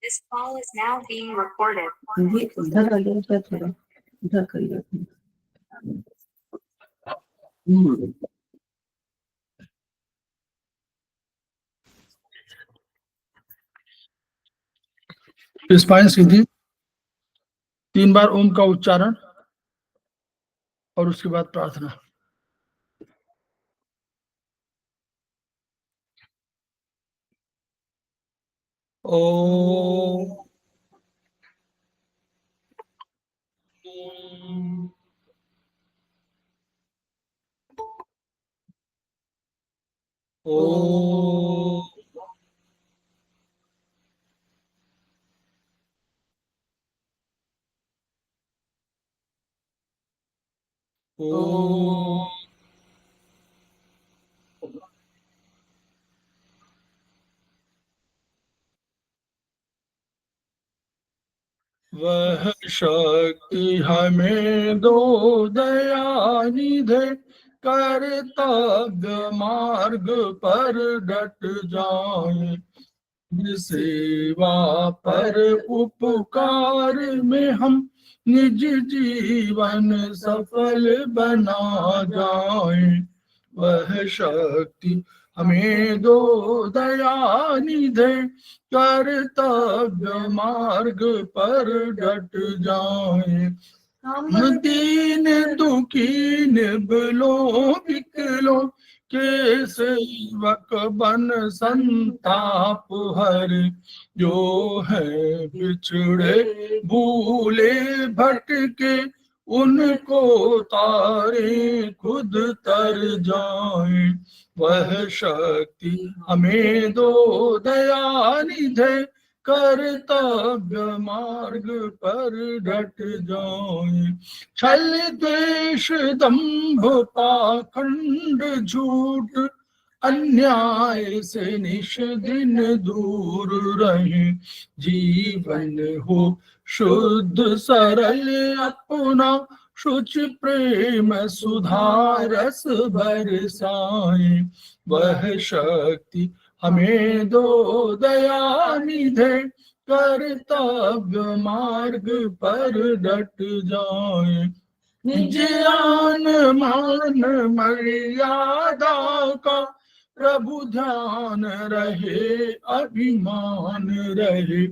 This call is now being recorded. ये उधर आ गया क्या, थोड़ा उधर करिए। स्पाइन सीधी, 3 बार ओम का उच्चारण और उसके बाद प्रार्थना। ओम ओम ओम वह शक्ति हमें दो दयानिधे, कर्तव्य मार्ग पर डट जाए, सेवा पर उपकार में हम निज जीवन सफल बना जाए। वह शक्ति हमें दो दयानिधे, कर्तव्य मार्ग पर डट जाए। हम दीन दुखी निबलों विकलों के सेवक बन संताप हर, जो है बिछड़े भूले भटके, उनको तारे खुद तर जाए। वह शक्ति हमें दो दयानिधे, कर्तव्य मार्ग पर डट जाए। छल द्वेष दंभ पाखंड झूठ, अन्याय से निश दिन दूर रहे, जीवन हो शुद्ध सरल अपना, शुच प्रेम सुधारस बरसाए। वह शक्ति हमें दो दयानिधे, कर्तव्य मार्ग पर डट जाए। निज आन मान मर्यादा का प्रभु ध्यान रहे, अभिमान रहे,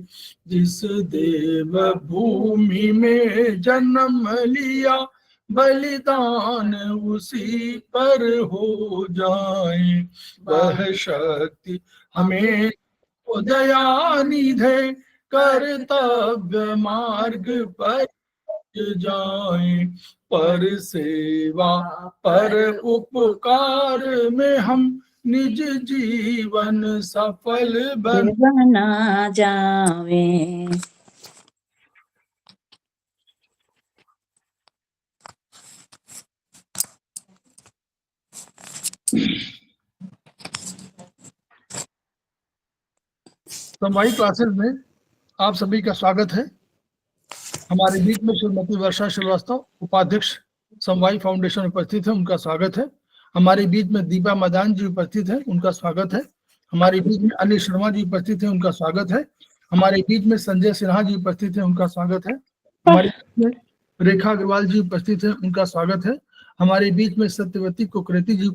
जिस देव भूमि में जन्म लिया, बलिदान उसी पर हो जाए। वह शक्ति हमें दयानिधे, कर्तव्य मार्ग पर जाए, पर सेवा पर उपकार में हम निज जीवन सफल बना जावे। समवायी क्लासेस में आप सभी का स्वागत है। हमारे बीच में श्रीमती वर्षा श्रीवास्तव उपाध्यक्ष समवायी फाउंडेशन उपस्थित है, उनका स्वागत है। हमारे बीच में दीपा मदान जी उपस्थित है, उनका स्वागत है। हमारे बीच में अनिल शर्मा जी उपस्थित है, उनका स्वागत है। हमारे बीच में संजय सिन्हा जी उपस्थित है, उनका स्वागत है। हमारे बीच में रेखा अग्रवाल जी उपस्थित है, उनका स्वागत है। हमारे बीच में सत्यवती कुकरेती जी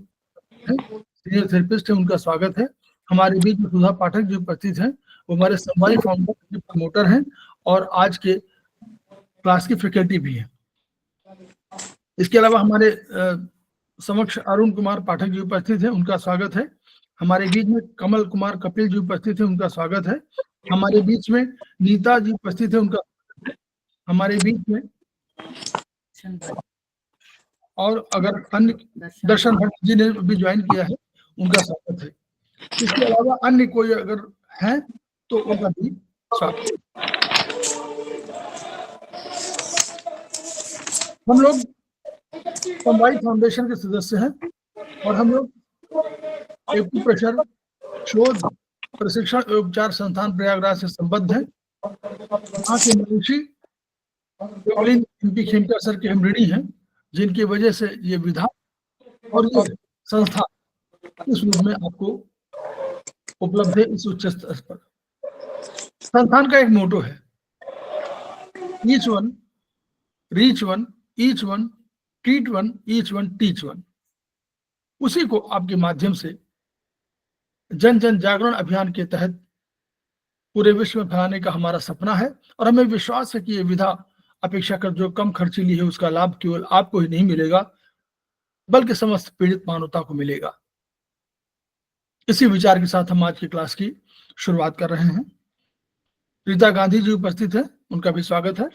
है, सीनियर थेरेपिस्ट है, उनका स्वागत है। हमारे बीच में सुधा पाठक जी उपस्थित हैं, वो हमारे समवायी फाउंडेशन के प्रमोटर हैं और आज के क्लास की फैकल्टी भी है। इसके अलावा हमारे समक्ष अरुण कुमार पाठक जी उपस्थित हैं, उनका स्वागत है। हमारे बीच में कमल कुमार कपिल जी उपस्थित हैं, उनका स्वागत है। हमारे बीच में नीता जी उपस्थित है, उनका स्वागत है। हमारे बीच में और अगर अन्य दर्शन भट्ट जी ने भी ज्वाइन किया है, उनका स्वागत है। इसके अलावा अन्य कोई अगर है तो उनका भी स्वागत है। हम लोग समवायी फाउंडेशन के सदस्य हैं और हम लोग एक्यूप्रेशर शोध प्रशिक्षण एवं उपचार संस्थान प्रयागराज से संबद्ध हैं। यहाँ के मनीषी एमपी खेमका सर के हम ऋणी हैं, जिनकी वजह से ये विधा और ये संस्था इस रूप में आपको उपलब्ध है, इस उच्च स्तर पर। संस्थान का एक मोटो है, each one reach one, each one treat one, each one teach one. उसी को आपके माध्यम से जन जन जागरण अभियान के तहत पूरे विश्व में फैलाने का हमारा सपना है, और हमें विश्वास है कि ये विधा अपेक्षाकृत जो कम खर्चीली है उसका लाभ केवल आपको ही नहीं मिलेगा बल्कि समस्त पीड़ित मानवता को मिलेगा। इसी विचार के साथ हम आज की क्लास की शुरुआत कर रहे हैं। रीता गांधी जी उपस्थित है, उनका भी स्वागत है।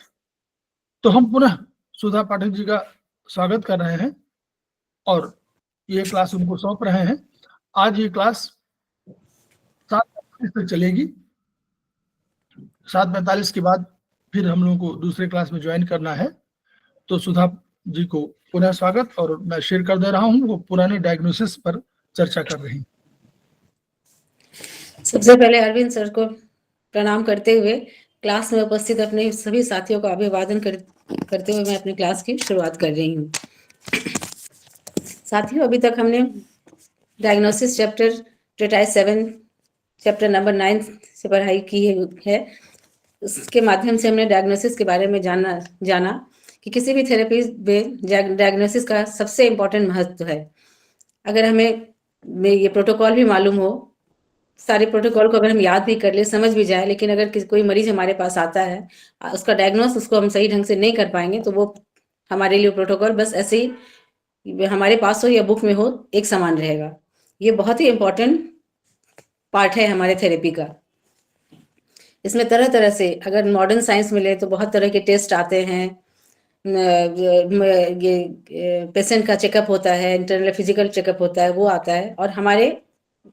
तो हम पुनः सुधा पाठक जी का स्वागत कर रहे हैं और ये क्लास उनको सौंप रहे हैं। आज ये क्लास 7:45 तक चलेगी। 7:45 के बाद फिर हम लोगों को दूसरे क्लास में ज्वाइन करना है। तो सुधा जी को पुनः स्वागत, और मैं शेयर कर दे रहा हूँ, वो पुराने डायग्नोसिस पर चर्चा कर रही हैं। सबसे पहले अरविंद सर को प्रणाम करते हुए क्लास में उपस्थित अपने सभी साथियों का अभिवादन करते हुए मैं अपनी क्लास की शुरुआत कर रही हूँ। साथियों, अभी तक हमने डायग्नोसिस चैप्टर ट्रेटाइज 7 चैप्टर नंबर 9 से पढ़ाई की है। उसके माध्यम से हमने डायग्नोसिस के बारे में जाना कि किसी भी थेरेपी में डायग्नोसिस का सबसे इम्पोर्टेंट महत्व है। अगर हमें ये प्रोटोकॉल भी मालूम हो, सारे प्रोटोकॉल को अगर हम याद भी कर ले, समझ भी जाए, लेकिन अगर कोई मरीज हमारे पास आता है, उसका डायग्नोस उसको हम सही ढंग से नहीं कर पाएंगे, तो वो हमारे लिए प्रोटोकॉल बस ऐसे ही हमारे पास हो या बुक में हो, एक समान रहेगा। ये बहुत ही इम्पोर्टेंट पार्ट है हमारे थेरेपी का। इसमें तरह तरह से, अगर मॉडर्न साइंस में ले तो बहुत तरह के टेस्ट आते हैं। ये पेशेंट का चेकअप होता है, इंटरनल फिजिकल चेकअप होता है, वो आता है। और हमारे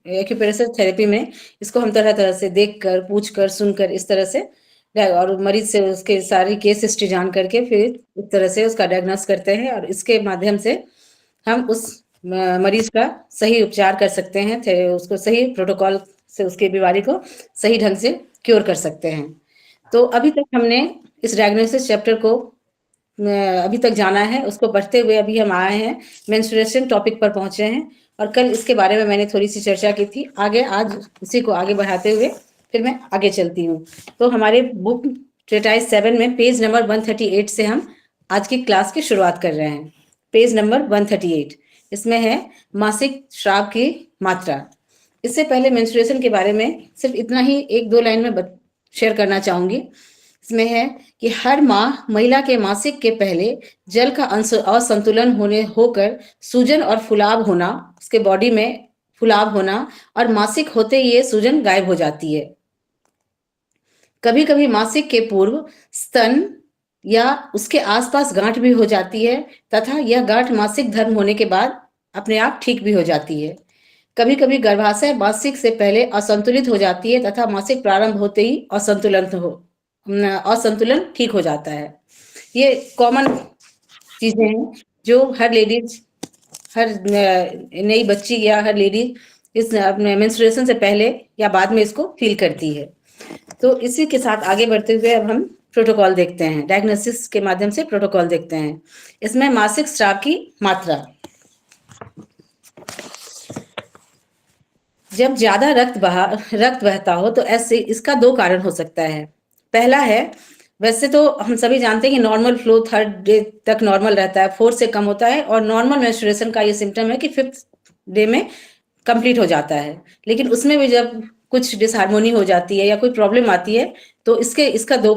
एक्यूप्रेशर थेरेपी में इसको हम तरह तरह से देखकर, पूछकर, सुनकर, इस तरह से, और मरीज से उसके सारी केस हिस्ट्री जान करके फिर इस तरह से उसका डायग्नोस करते हैं, और इसके माध्यम से हम उस मरीज का सही उपचार कर सकते हैं, उसको सही प्रोटोकॉल से उसके बीमारी को सही ढंग से क्योर कर सकते हैं। तो अभी तक हमने इस डायग्नोसिस चैप्टर को अभी तक जाना है, उसको पढ़ते हुए अभी हम आए हैं मेंस्ट्रुएशन टॉपिक पर पहुंचे हैं, और कल इसके बारे में मैंने थोड़ी सी चर्चा की थी। आगे आज इसी को आगे बढ़ाते हुए फिर मैं आगे चलती हूँ। तो हमारे बुक ट्रेटाइज 7 में पेज नंबर 138 से हम आज की क्लास की शुरुआत कर रहे हैं। पेज नंबर 138, इसमें है मासिक स्राव की मात्रा। इससे पहले मेंस्ट्रुएशन के बारे में सिर्फ इतना ही 1-2 लाइन में शेयर करना चाहूंगी। इसमें है कि हर माह महिला के मासिक के पहले जल का असंतुलन होकर सूजन और फुलाव होना, उसके बॉडी में फुलाव होना, और मासिक होते ही ये सूजन गायब हो जाती है। कभी कभी मासिक के पूर्व स्तन या उसके आसपास गांठ भी हो जाती है, तथा यह गांठ मासिक धर्म होने के बाद अपने आप ठीक भी हो जाती है। कभी कभी गर्भाशय मासिक से पहले असंतुलित हो जाती है, तथा मासिक प्रारंभ होते ही असंतुलन ठीक हो जाता है। ये कॉमन चीजें हैं जो हर लेडीज, हर नई बच्ची या हर लेडीज इस अपने मेंस्ट्रुएशन से पहले या बाद में इसको फील करती है। तो इसी के साथ आगे बढ़ते हुए अब हम प्रोटोकॉल देखते हैं, डायग्नोसिस के माध्यम से प्रोटोकॉल देखते हैं। इसमें मासिक स्राव की मात्रा। जब ज्यादा रक्त बहता हो तो ऐसे इसका 2 कारण हो सकता है। पहला है, वैसे तो हम सभी जानते हैं कि नॉर्मल फ्लो 3rd डे तक नॉर्मल रहता है, 4th से कम होता है, और नॉर्मल मेंस्ट्रुएशन का ये सिम्टम है कि 5th डे में कंप्लीट हो जाता है। लेकिन उसमें भी जब कुछ डिसहार्मोनी हो जाती है या कोई प्रॉब्लम आती है तो इसका 2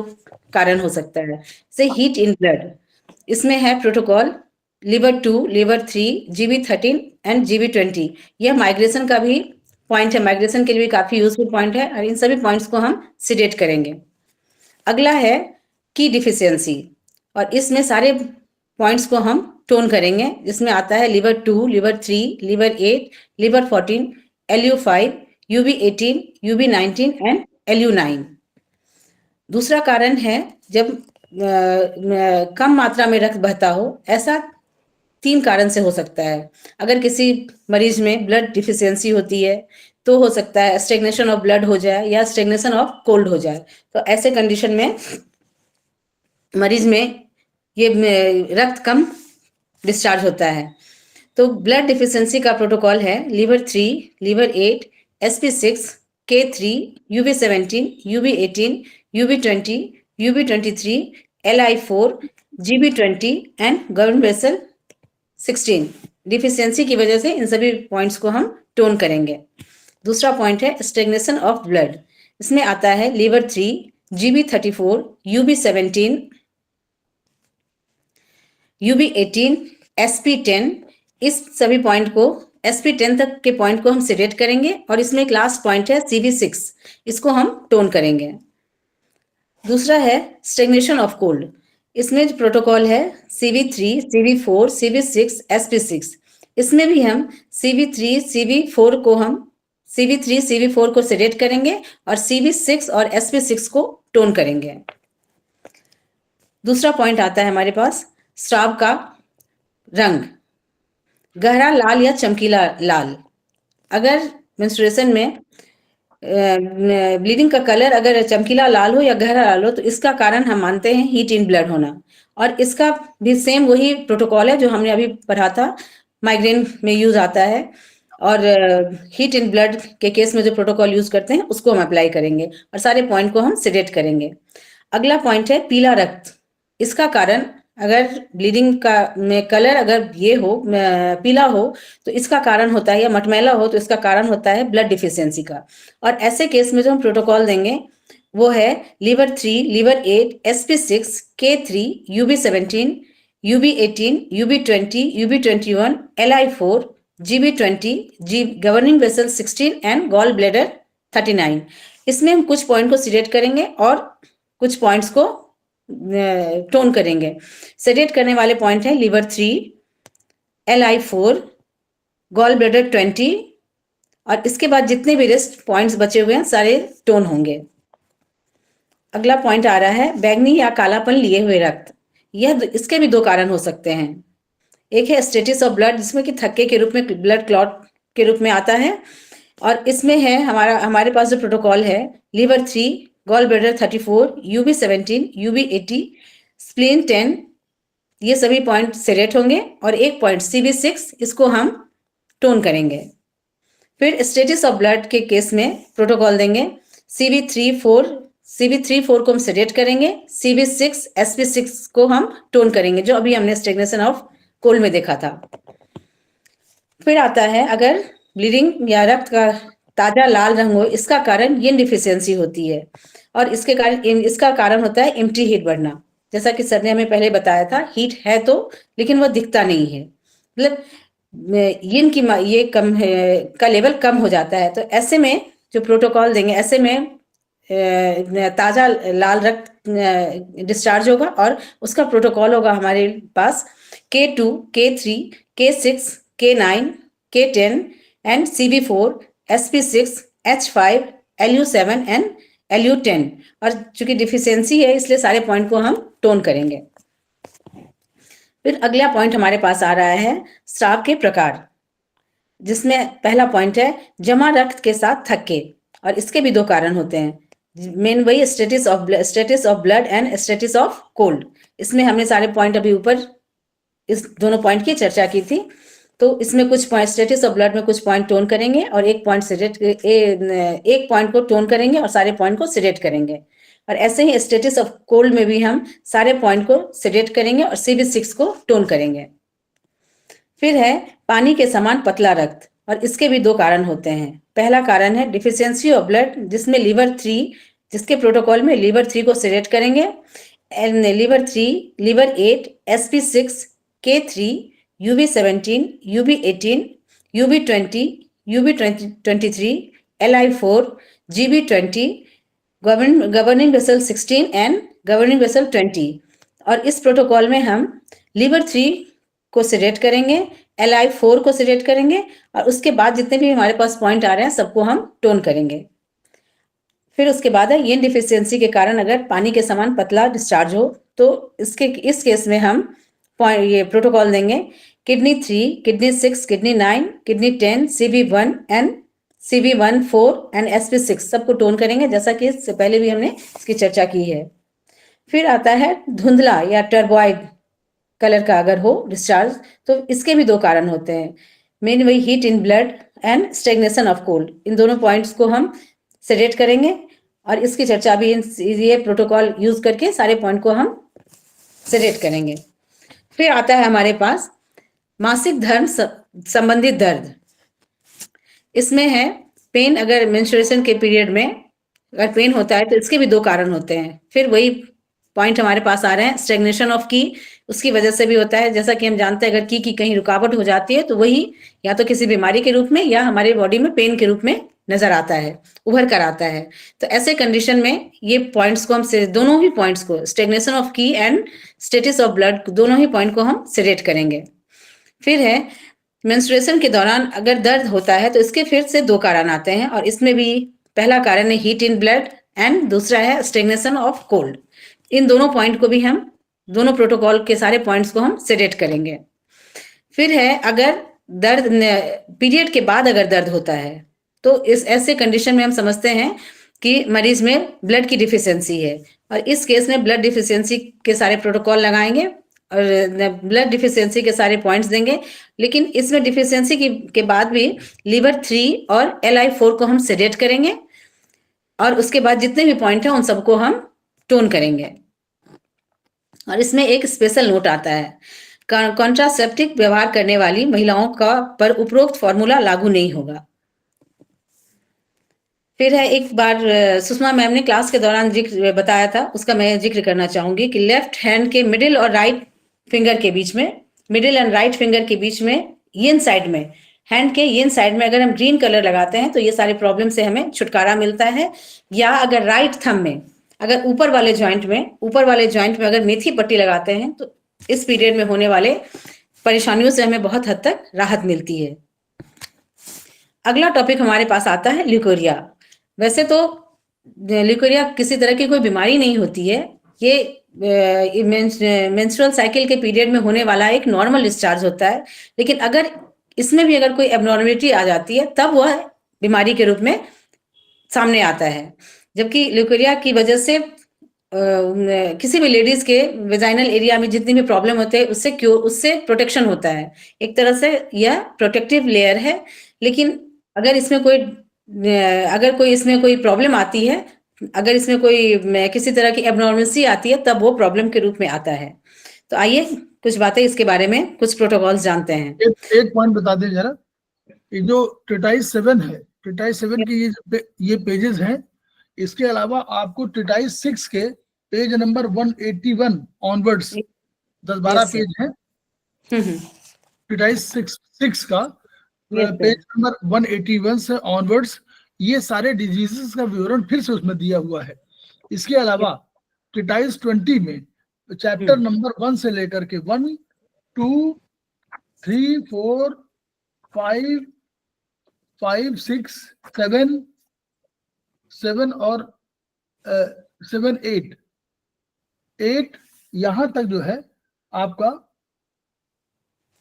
कारण हो सकता है। जैसे हीट इन ब्लड, इसमें है protocol liver 2, liver 3, GB13 and GB20। यह माइग्रेशन का भी पॉइंट है, माइग्रेशन के लिए भी काफी यूजफुल पॉइंट है, और इन सभी पॉइंट्स को हम सीडेट करेंगे। अगला है की डिफिशियंसी, और इसमें सारे पॉइंट्स को हम टोन करेंगे। इसमें आता है liver 2, liver 3, liver 8, liver 14, LU5, UB18, UB19 and LU9। दूसरा कारण है जब कम मात्रा में रक्त बहता हो, ऐसा 3 कारण से हो सकता है। अगर किसी मरीज में ब्लड डिफिशियंसी होती है तो हो सकता है स्टेग्नेशन ऑफ ब्लड हो जाए या स्टेग्नेशन ऑफ कोल्ड हो जाए। तो ऐसे कंडीशन में मरीज में ये रक्त कम डिस्चार्ज होता है। तो ब्लड डिफिशियंसी का प्रोटोकॉल है liver 3, liver 8, SP6, K3, UB17, UB18, UB20, UB23, LI4, GB20 and govern vessel 16। Deficiency की वजह से इन सभी पॉइंट्स को हम टोन करेंगे। दूसरा पॉइंट है स्टेग्नेशन ऑफ ब्लड। इसमें आता है liver 3, GB34, UB17, UB18, SP10। इस सभी पॉइंट को SP10 तक के पॉइंट को हम सिलेक्ट करेंगे और इसमें एक लास्ट पॉइंट है CV6, इसको हम टोन करेंगे। दूसरा है स्टेग्नेशन ऑफ कोल्ड। इसमें जो प्रोटोकॉल है CV3, CV4, CV6, SP6। इसमें भी हम CV3, CV4 को सिलेक्ट करेंगे और CV6 और SP6 को टोन करेंगे। दूसरा पॉइंट आता है हमारे पास स्राव का रंग, गहरा लाल या चमकीला लाल। अगर मेंस्ट्रुएशन में ब्लीडिंग का कलर अगर चमकीला लाल हो या गहरा लाल हो तो इसका कारण हम मानते हैं हीट इन ब्लड होना। और इसका भी सेम वही प्रोटोकॉल है जो हमने अभी पढ़ा था, माइग्रेन में यूज आता है। और हीट इन ब्लड के केस में जो प्रोटोकॉल यूज करते हैं उसको हम अप्लाई करेंगे और सारे पॉइंट को हम सिलेक्ट करेंगे। अगला पॉइंट है पीला रक्त। इसका कारण अगर ब्लीडिंग का में कलर अगर ये हो पीला हो तो इसका कारण होता है, या मटमैला हो तो इसका कारण होता है ब्लड डिफिशियंसी का। और ऐसे केस में जो हम प्रोटोकॉल देंगे वो है liver 3, liver 8, SP6, K3, UB17, UB18, UB20, UB21, LI4, GB20, governing vessel 16 and gall bladder 39। इसमें हम कुछ पॉइंट को सिलेक्ट करेंगे और कुछ पॉइंट्स को टोन करेंगे। सिलेक्ट करने वाले पॉइंट है लीवर 3, LI4, गॉल ब्लैडर 20 और इसके बाद जितने भी रेस्ट पॉइंट्स बचे हुए हैं सारे टोन होंगे। अगला पॉइंट आ रहा है बैंगनी या कालापन लिए हुए रक्त। इसके भी दो कारण हो सकते हैं। एक है स्टेटस ऑफ ब्लड, जिसमें कि थक्के के रूप में ब्लड क्लॉट के रूप में आता है। और इसमें है हमारे पास जो प्रोटोकॉल है liver 3, gall bladder 34, UB17, UB80, spleen 10, ये सभी पॉइंट सिलेक्ट होंगे और एक पॉइंट CV6, इसको हम टोन करेंगे। फिर स्टेटस ऑफ ब्लड के केस में प्रोटोकॉल देंगे CV3-4 को हम सिलेक्ट करेंगे, CV6, SP6 को हम टोन करेंगे, जो अभी हमने स्टेग्नेशन ऑफ कोल्ड में देखा था। फिर आता है अगर ब्लीडिंग या रक्त का ताजा लाल रंग हो, इसका कारण यिन डिफिशियंसी होती है और इसका कारण होता है एम्प्टी हीट बढ़ना। जैसा कि सर ने हमें पहले बताया था, हीट है तो लेकिन वो दिखता नहीं है, मतलब यिन की ये कम है का लेवल कम हो जाता है। तो ऐसे में जो प्रोटोकॉल देंगे, ऐसे में ताजा लाल रक्त डिस्चार्ज होगा और उसका प्रोटोकॉल होगा हमारे पास K2, K3, K6, K9, K10 and CV4, SP6, H5, LU7 and LU10। और चूंकि डिफिशियंसी है इसलिए सारे पॉइंट को हम टोन करेंगे। फिर अगला पॉइंट हमारे पास आ रहा है स्राव के प्रकार, जिसमें पहला पॉइंट है जमा रक्त के साथ थक्के। और इसके भी दो कारण होते हैं, मेन वही status of blood and status of cold. इसमें हमने सारे पॉइंट अभी ऊपर इस दोनों पॉइंट की चर्चा की थी। तो इसमें कुछ पॉइंट स्टेटस ऑफ ब्लड में कुछ पॉइंट टोन करेंगे और एक पॉइंट को टोन करेंगे और सारे पॉइंट को सिलेक्ट करेंगे। और ऐसे ही स्टेटस ऑफ कोल्ड में भी हम सारे पॉइंट को सिलेक्ट करेंगे और CV6 को टोन करेंगे। फिर है पानी के समान पतला रक्त, और इसके भी दो कारण होते हैं। पहला कारण है डिफिशियंसी ऑफ ब्लड, जिसमें लीवर 3, जिसके प्रोटोकॉल में लीवर 3 को सिलेक्ट करेंगे, liver 3, liver 8, SP6, K3, UB17, UB18, UB20, UB23, LI4, GB20, governing vessel 16 and governing vessel 20। और इस प्रोटोकॉल में हम लीवर 3 को सिलेक्ट करेंगे, LI4 को सिलेक्ट करेंगे और उसके बाद जितने भी हमारे पास पॉइंट आ रहे हैं सबको हम टोन करेंगे। फिर उसके बाद है यिन डिफिशियंसी के कारण अगर पानी के समान पतला डिस्चार्ज हो तो इस केस में हम ये प्रोटोकॉल देंगे kidney 3, kidney 6, kidney 9, kidney 10, CV1 and CV1, 4 and SP6 सबको टोन करेंगे, जैसा कि इससे पहले भी हमने इसकी चर्चा की है। फिर आता है धुंधला या टर्बोइड कलर का अगर हो डिस्चार्ज, तो इसके भी दो कारण होते हैं, मेन वही heat in blood and stagnation of cold. इन दोनों पॉइंट्स को हम सेडेट करेंगे और इसकी चर्चा भी ये प्रोटोकॉल यूज करके सारे पॉइंट को हम सेडेट करेंगे। फिर आता है हमारे पास मासिक धर्म संबंधित दर्द। इसमें है पेन, अगर मेंस्ट्रुएशन के पीरियड में अगर पेन होता है तो इसके भी दो कारण होते हैं। फिर वही पॉइंट हमारे पास आ रहे हैं, स्टेग्नेशन ऑफ की, उसकी वजह से भी होता है। जैसा कि हम जानते हैं अगर की कहीं रुकावट हो जाती है तो वही या तो किसी बीमारी के रूप में या हमारे बॉडी में पेन के रूप में नजर आता है, उभर कर आता है। तो ऐसे कंडीशन में ये पॉइंट्स को हम दोनों ही पॉइंट्स को, स्टेग्नेशन ऑफ की एंड स्टेटस ऑफ ब्लड, दोनों ही पॉइंट को हम सेडेट करेंगे। फिर है मेंस्ट्रुएशन के दौरान अगर दर्द होता है तो इसके फिर से दो कारण आते हैं और इसमें भी पहला कारण है हीट इन ब्लड एंड दूसरा है स्टेग्नेशन ऑफ कोल्ड। इन दोनों पॉइंट को भी हम, दोनों प्रोटोकॉल के सारे पॉइंट्स को हम सेडेट करेंगे। फिर है अगर दर्द पीरियड के बाद अगर दर्द होता है तो इस ऐसे कंडीशन में हम समझते हैं कि मरीज में ब्लड की डिफिशियंसी है और इस केस में ब्लड डिफिशियंसी के सारे प्रोटोकॉल लगाएंगे और ब्लड डिफिशियंसी के सारे पॉइंट्स देंगे। लेकिन इसमें डिफिशियंसी के बाद भी लीवर 3 और LI4 को हम सेडेट करेंगे और उसके बाद जितने भी पॉइंट हैं उन सबको हम टोन करेंगे। और इसमें एक स्पेशल नोट आता है, कॉन्ट्रासेप्टिव व्यवहार करने वाली महिलाओं का पर उपरोक्त फॉर्मूला लागू नहीं होगा। फिर है एक बार सुषमा मैम ने क्लास के दौरान जिक्र बताया था, उसका मैं जिक्र करना चाहूंगी कि लेफ्ट हैंड के मिडिल और राइट फिंगर के बीच में, मिडिल एंड राइट फिंगर के बीच में यिन साइड में, हैंड के यिन साइड में अगर हम ग्रीन कलर लगाते हैं तो ये सारे प्रॉब्लम से हमें छुटकारा मिलता है। या अगर राइट थंब में, अगर ऊपर वाले जॉइंट में अगर मेथी पट्टी लगाते हैं तो इस पीरियड में होने वाले परेशानियों से हमें बहुत हद तक राहत मिलती है। अगला टॉपिक हमारे पास आता है ल्यूकोरिया। वैसे तो ल्यूकोरिया किसी तरह की कोई बीमारी नहीं होती है, ये मेंस्ट्रुअल साइकिल के पीरियड में होने वाला एक नॉर्मल डिस्चार्ज होता है। लेकिन अगर इसमें भी अगर कोई एबनॉर्मलिटी आ जाती है तब वह बीमारी के रूप में सामने आता है। जबकि ल्यूकोरिया की वजह से किसी भी लेडीज के वेजाइनल एरिया में जितनी भी प्रॉब्लम होते हैं उससे प्रोटेक्शन होता है। एक तरह से यह प्रोटेक्टिव लेयर है। लेकिन अगर इसमें कोई प्रॉब्लम आती है, अगर इसमें कोई किसी तरह की एबनॉर्मलिटी आती है तब वो प्रॉब्लम के रूप में आता है। तो आइए कुछ बातें इसके बारे में, कुछ प्रोटोकॉल्स जानते हैं। एक पॉइंट बता दें जरा, ये जो ट्रिटाइस 7 है, ट्रिटाइस 7 की ये पेजेस हैं। इसके अलावा आपको ट्रिटाइस 6 के पेज नंबर 181 ऑनवर्ड्स 10-12 पेज हैं। ट्रिटाइस 6 का पेज नंबर 181 से ऑनवर्ड्स ये सारे डिजीजेस का विवरण फिर से उसमें दिया हुआ है। इसके अलावा ट्रिटाइस 20 में चैप्टर नंबर 1 से लेकर के 1, 2, 3, 4, 5, 6, 7 और 7, 8 यहाँ तक जो है आपका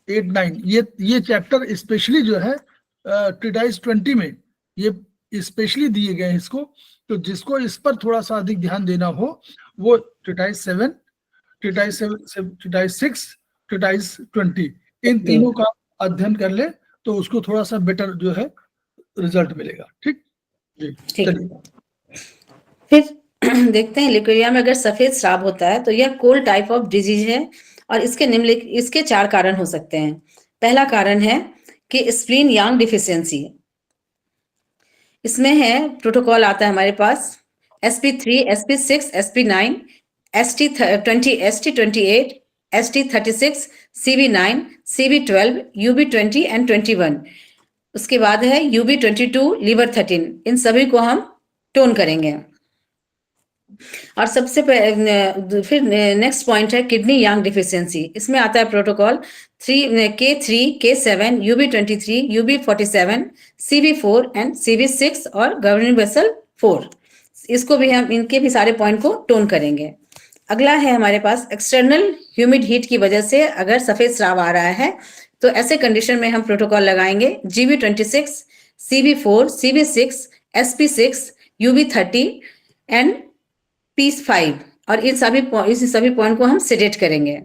8, 9 ये चैप्टर स्पेशली जो है ट्रिटाइस 20 में ये स्पेशली दिए गए हैं इसको। तो जिसको इस पर थोड़ा सा अधिक ध्यान देना हो वो ट्रिटाइस 7, ट्रिटाइस 6, ट्रिटाइस 20 इन तीनों का अध्ययन कर ले तो उसको थोड़ा सा बेटर जो है रिजल्ट मिलेगा। ठीक जी, चलिए। फिर देखते हैं ल्यूकोरिया में अगर सफेद स्राव होता है तो यह कोल्ड टाइप ऑफ डिजीज है और इसके 4 कारण हो सकते हैं। पहला कारण है कि स्प्लीन यांग डिफिशियंसी। इसमें है प्रोटोकॉल आता है हमारे पास SP3, SP6, SP9, ST20, ST28, ST36, CV9, CV12, UB20 and 21। उसके बाद है UB22, लीवर 13। इन सभी को हम टोन करेंगे। और सबसे फिर नेक्स्ट पॉइंट है किडनी यांग डिफिशियंसी। इसमें आता है protocol K3, K7, UB23, UB47, CV4 and CV6 और गवर्निंग वेसल 4। इसको भी हम, इनके भी सारे पॉइंट को टोन करेंगे। अगला है हमारे पास एक्सटर्नल ह्यूमिड हीट की वजह से अगर सफेद स्राव आ रहा है तो ऐसे कंडीशन में हम प्रोटोकॉल लगाएंगे GB26, CV4, CV6, SP6, UB30 and P5 और इन सभी पॉइंट को हम सेडेट करेंगे।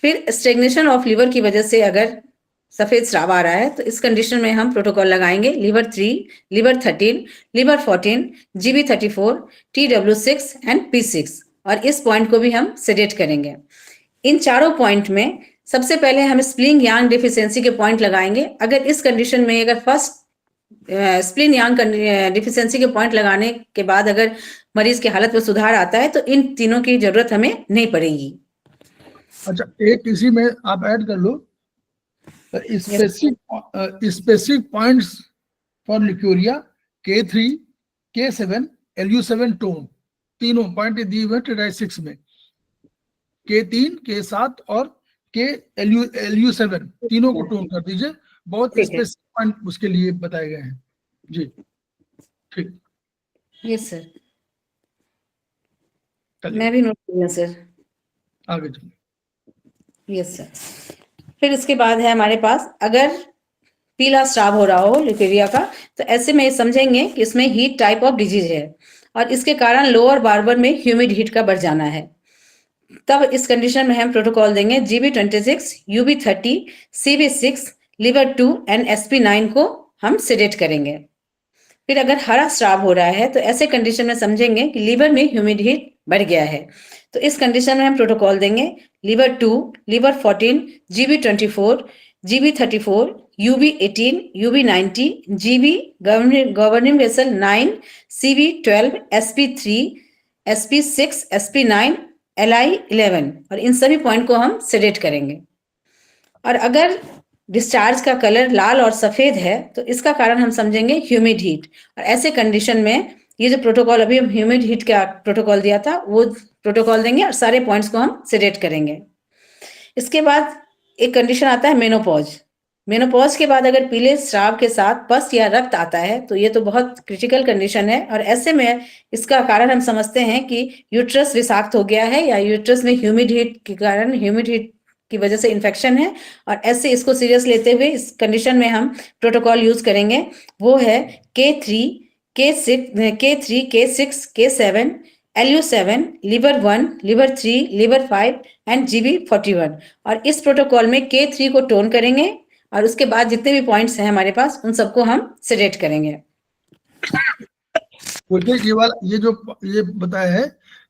फिर स्टेग्नेशन ऑफ लीवर की वजह से अगर सफेद स्राव आ रहा है, तो इस कंडीशन में हम प्रोटोकॉल लगाएंगे liver 3, liver 13, liver 14, GB34, TW6 and P6, और इस पॉइंट को भी हम सेडेट करेंगे। इन चारों पॉइंट में सबसे पहले हम स्प्लीन यांग डिफिशियंसी के पॉइंट लगाएंगे। अगर इस कंडीशन में अगर फर्स्ट स्प्लीन यांग डिफिशियंसी के पॉइंट लगाने के बाद अगर मरीज की हालत में सुधार आता है तो इन तीनों की जरूरत हमें नहीं पड़ेगी। अच्छा, एक इसी में आप ऐड कर लो specific points for leucorrhoea K3, K7, LU7 tone, तीनों पॉइंट दिए हुए TETRAID-6 में, K3, K7 और LU7 तीनों को टोन कर दीजिए। बहुत स्पेसिफिक पॉइंट उसके लिए बताए गए हैं जी। ठीक, यस सर, मैं भी नोट किया सर। आगे चलिए। Yes sir. फिर इसके बाद है हमारे पास अगर पीला स्राव हो रहा हो ल्यूकेरिया का, तो ऐसे में समझेंगे कि इसमें हीट टाइप ऑफ डिजीज है और इसके कारण लोअर बार्बर में ह्यूमिड हीट का बढ़ जाना है। तब इस कंडीशन में हम प्रोटोकॉल देंगे GB26, UB30, CB6, liver 2 and SP9 को हम सेडेट करेंगे। फिर अगर हरा स्राव हो रहा है तो ऐसे कंडीशन में समझेंगे कि लीवर में ह्यूमिड हीट बढ़ गया है, तो इस कंडीशन में हम प्रोटोकॉल देंगे liver 2, liver 14, GB24, GB34, UB18, UB90, GB governing vessel 9, CB12, SP3, SP6, SP9, LI11, और इन सभी पॉइंट को हम सेडेट करेंगे। और अगर डिस्चार्ज का कलर लाल और सफेद है तो इसका कारण हम समझेंगे ह्यूमिड हीट, और ऐसे कंडीशन में ये जो प्रोटोकॉल अभी हम ह्यूमिड हीट का प्रोटोकॉल दिया था वो प्रोटोकॉल देंगे और सारे पॉइंट्स को हम सेडेट करेंगे। इसके बाद एक कंडीशन आता है मेनोपॉज। मेनोपॉज के बाद अगर पीले स्राव के साथ पस या रक्त आता है तो ये तो बहुत क्रिटिकल कंडीशन है, और ऐसे में इसका कारण हम समझते हैं कि यूट्रस विषाक्त हो गया है या यूट्रस में ह्यूमिड हीट के कारण ह्यूमिड हीट की वजह से इन्फेक्शन है, और ऐसे इसको सीरियस लेते हुए इस कंडीशन में हम प्रोटोकॉल यूज करेंगे। वो है K3, K6, K7, LU7, liver 1, liver 3, liver 5 and GB41, और इस प्रोटोकॉल में K3 को टोन करेंगे और उसके बाद जितने भी पॉइंट्स हैं हमारे पास उन सबको हम सेडेट करेंगे। ये बताया है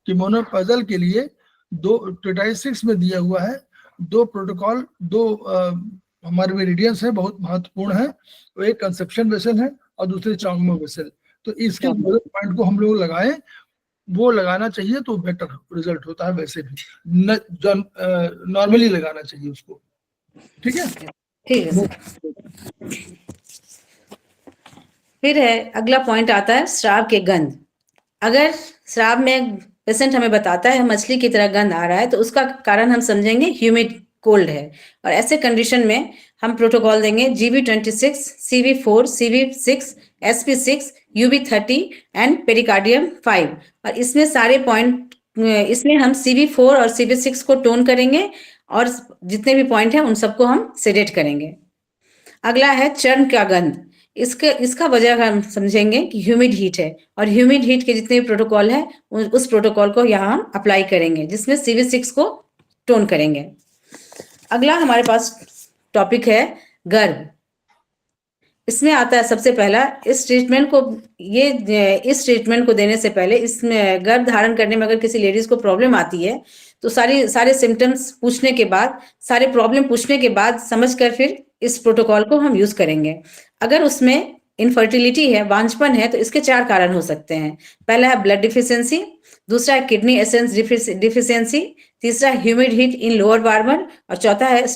कि मोनोपॉजल के लिए दो TETRAID-6 में दिया हुआ है दो प्रोटोकॉल, दो हमारे मेरिडियंस है, बहुत महत्वपूर्ण है। तो एक कंसेप्शन वेसल है और दूसरे चांगमो वेसल। तो इसके पॉइंट को हम लोग लगाएं, वो लगाना चाहिए तो बेटर रिजल्ट होता है। वैसे भी नॉर्मली लगाना चाहिए उसको। ठीक है, ठीक है सर। फिर है अगला पॉइंट आता है स्राव के गंध। अगर स्राव में पेशेंट हमें बताता है मछली की तरह गंध आ रहा है तो उसका कारण हम समझेंगे ह्यूमिड कोल्ड है, और ऐसे कंडीशन में हम प्रोटोकॉल देंगे GB26, CB4, CB6, SP6, UB30 and pericardium 5, और इसमें सारे पॉइंट इसमें हम CB4 और CB6 को टोन करेंगे और जितने भी पॉइंट हैं उन सबको हम सेडेट करेंगे। अगला है चर्म का गंध। इसका वजह हम समझेंगे कि ह्यूमिड हीट है, और ह्यूमिड हीट के जितने भी प्रोटोकॉल है उस प्रोटोकॉल को यहाँ हम अप्लाई करेंगे जिसमें CB6 को टोन करेंगे। अगला हमारे पास टॉपिक है गर्भ। इसमें आता है सबसे पहला इस ट्रीटमेंट को देने से पहले इसमें गर्भ धारण करने में अगर किसी लेडीज को प्रॉब्लम आती है तो सारे सिम्टम्स पूछने के बाद, सारे प्रॉब्लम पूछने के बाद समझकर फिर इस प्रोटोकॉल को हम यूज करेंगे। अगर उसमें इनफर्टिलिटी है, वांछपन है, तो इसके 4 कारण हो सकते हैं। पहला है ब्लड डिफिशियंसी, दूसरा है किडनी एसेंस डिफिशियंसी, तीसरा humid heat in lower barber, और चौथा है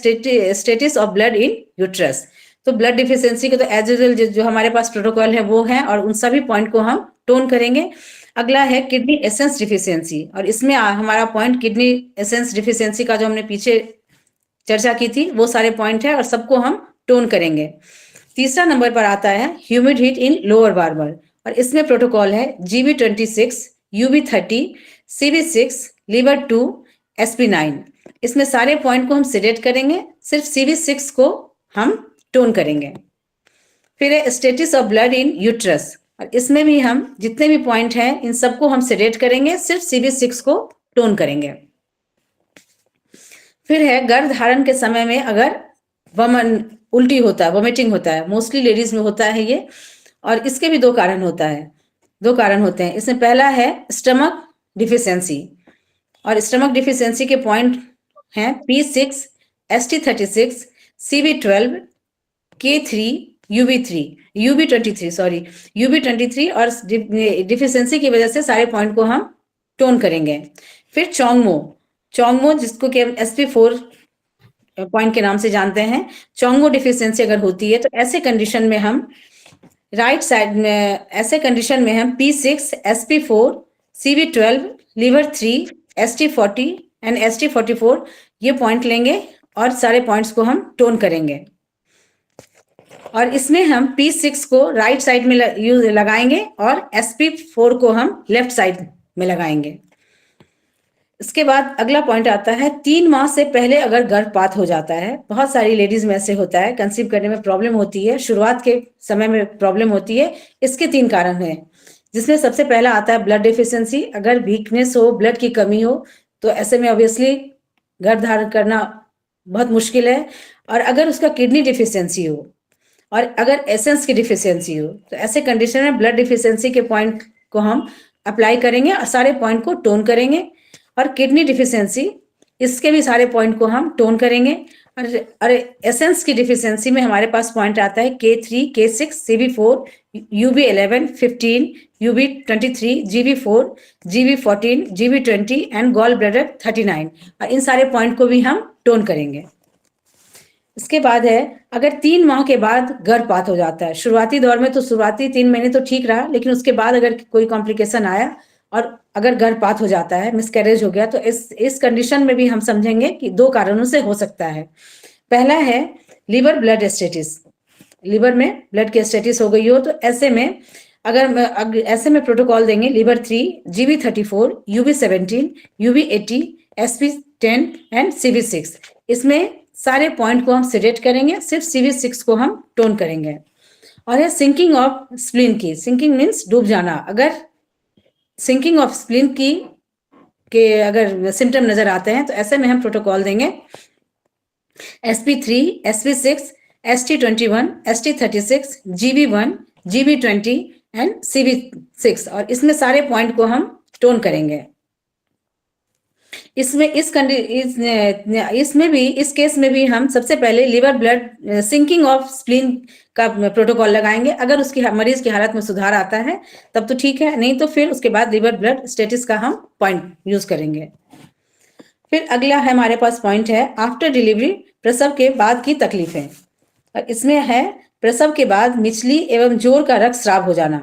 status of blood in uterus. तो ब्लड डिफिशियंसी के तो एज यूजुअल जो हमारे पास प्रोटोकॉल है वो है, और उन सभी पॉइंट को हम टोन करेंगे। अगला है किडनी एसेंस डिफिशियंसी, और इसमें हमारा पॉइंट किडनी एसेंस डिफिशियंसी का जो हमने पीछे चर्चा की थी वो सारे पॉइंट है और सबको हम टोन करेंगे। तीसरा नंबर पर आता है humid heat in lower barber, और इसमें प्रोटोकॉल है GB26, UB30, CB6, liver 2, SP9। इसमें सारे पॉइंट को हम सेडेट करेंगे, सिर्फ CB6 को हम टोन करेंगे। फिर है status of blood in uterus, और इसमें भी हम जितने भी पॉइंट हैं इन सबको हम सेडेट करेंगे, सिर्फ CB6 को टोन करेंगे। फिर है गर्भ धारण के समय में अगर वमन उल्टी होता है, वोमिटिंग होता है, मोस्टली लेडीज में होता है ये। और इसके भी दो कारण होते हैं। इसमें पहला है स्टमक डिफिशियंसी, और स्टमक डिफिशियंसी के पॉइंट हैं P6, ST36, CV12, K3, UB23 और डिफिशियंसी की वजह से सारे पॉइंट को हम टोन करेंगे। फिर चोंगमो जिसको कि हम SP4 पॉइंट के नाम से जानते हैं, चोंगमो डिफिशियंसी अगर होती है तो ऐसे कंडीशन में हम राइट साइड में P6, SP4, CV12, liver 3, ST40 and ST44 ये पॉइंट लेंगे और सारे पॉइंट्स को हम टोन करेंगे। और इसमें हम P6 को राइट साइड में लगाएंगे और SP4 को हम लेफ्ट साइड में लगाएंगे। इसके बाद अगला पॉइंट आता है 3 माह से पहले अगर गर्भपात हो जाता है। बहुत सारी लेडीज में ऐसे होता है, कंसीव करने में प्रॉब्लम होती है, शुरुआत के समय में प्रॉब्लम होती है। इसके 3 कारण हैं, जिसमें सबसे पहला आता है ब्लड डिफिशियंसी। अगर वीकनेस हो, ब्लड की कमी हो, तो ऐसे में ऑब्वियसली गर्भ धारण करना बहुत मुश्किल है। और अगर उसका किडनी डिफिशियंसी हो और अगर एसेंस की डिफिशियंसी हो, तो ऐसे कंडीशन में ब्लड डिफिशियंसी के पॉइंट को हम अप्लाई करेंगे और सारे पॉइंट को टोन करेंगे। और किडनी डिफिशियंसी, इसके भी सारे पॉइंट को हम टोन करेंगे। और एसेंस की डिफिशियंसी में हमारे पास पॉइंट आता है K3, K6, CV4, UB11, 15, UB23, GB4, GB14, GB20 and gall bladder 39। और इन सारे पॉइंट को भी हम टोन करेंगे। इसके बाद है अगर 3 माह के बाद गर्भपात हो जाता है। शुरुआती दौर में तो शुरुआती 3 महीने तो ठीक रहा, लेकिन उसके बाद अगर कोई कॉम्प्लिकेशन आया और अगर गर्भपात हो जाता है, मिसकैरेज हो गया, तो इस कंडीशन में भी हम समझेंगे कि 2 कारणों से हो सकता है। पहला है लिवर ब्लड स्टेटिस, लिवर में ब्लड की स्टेटिस हो गई हो, तो ऐसे में प्रोटोकॉल देंगे liver 3, GB34, UB17, UB80, SP10 and CV6। इसमें सारे पॉइंट को हम सिलेक्ट करेंगे, सिर्फ CV6 को हम टोन करेंगे। और है सिंकिंग ऑफ स्प्लीन की, सिंकिंग मीन्स डूब जाना। अगर सिंकिंग ऑफ स्प्लीन के अगर सिम्टम नजर आते हैं, तो ऐसे में हम प्रोटोकॉल देंगे SP3, SP6, ST21, ST36, GB1, GB20 and CV6। और इसमें सारे पॉइंट को हम टोन करेंगे। इस केस में भी हम सबसे पहले liver blood sinking of spleen का प्रोटोकॉल लगाएंगे। अगर उसकी मरीज की हालत में सुधार आता है तब तो ठीक है, नहीं तो फिर उसके बाद लिवर ब्लड स्टेटस का हम पॉइंट यूज करेंगे। फिर अगला है हमारे पास पॉइंट है आफ्टर डिलीवरी, प्रसव के बाद की तकलीफें। और इसमें है प्रसव के बाद मिचली एवं जोर का रक्तस्राव हो जाना,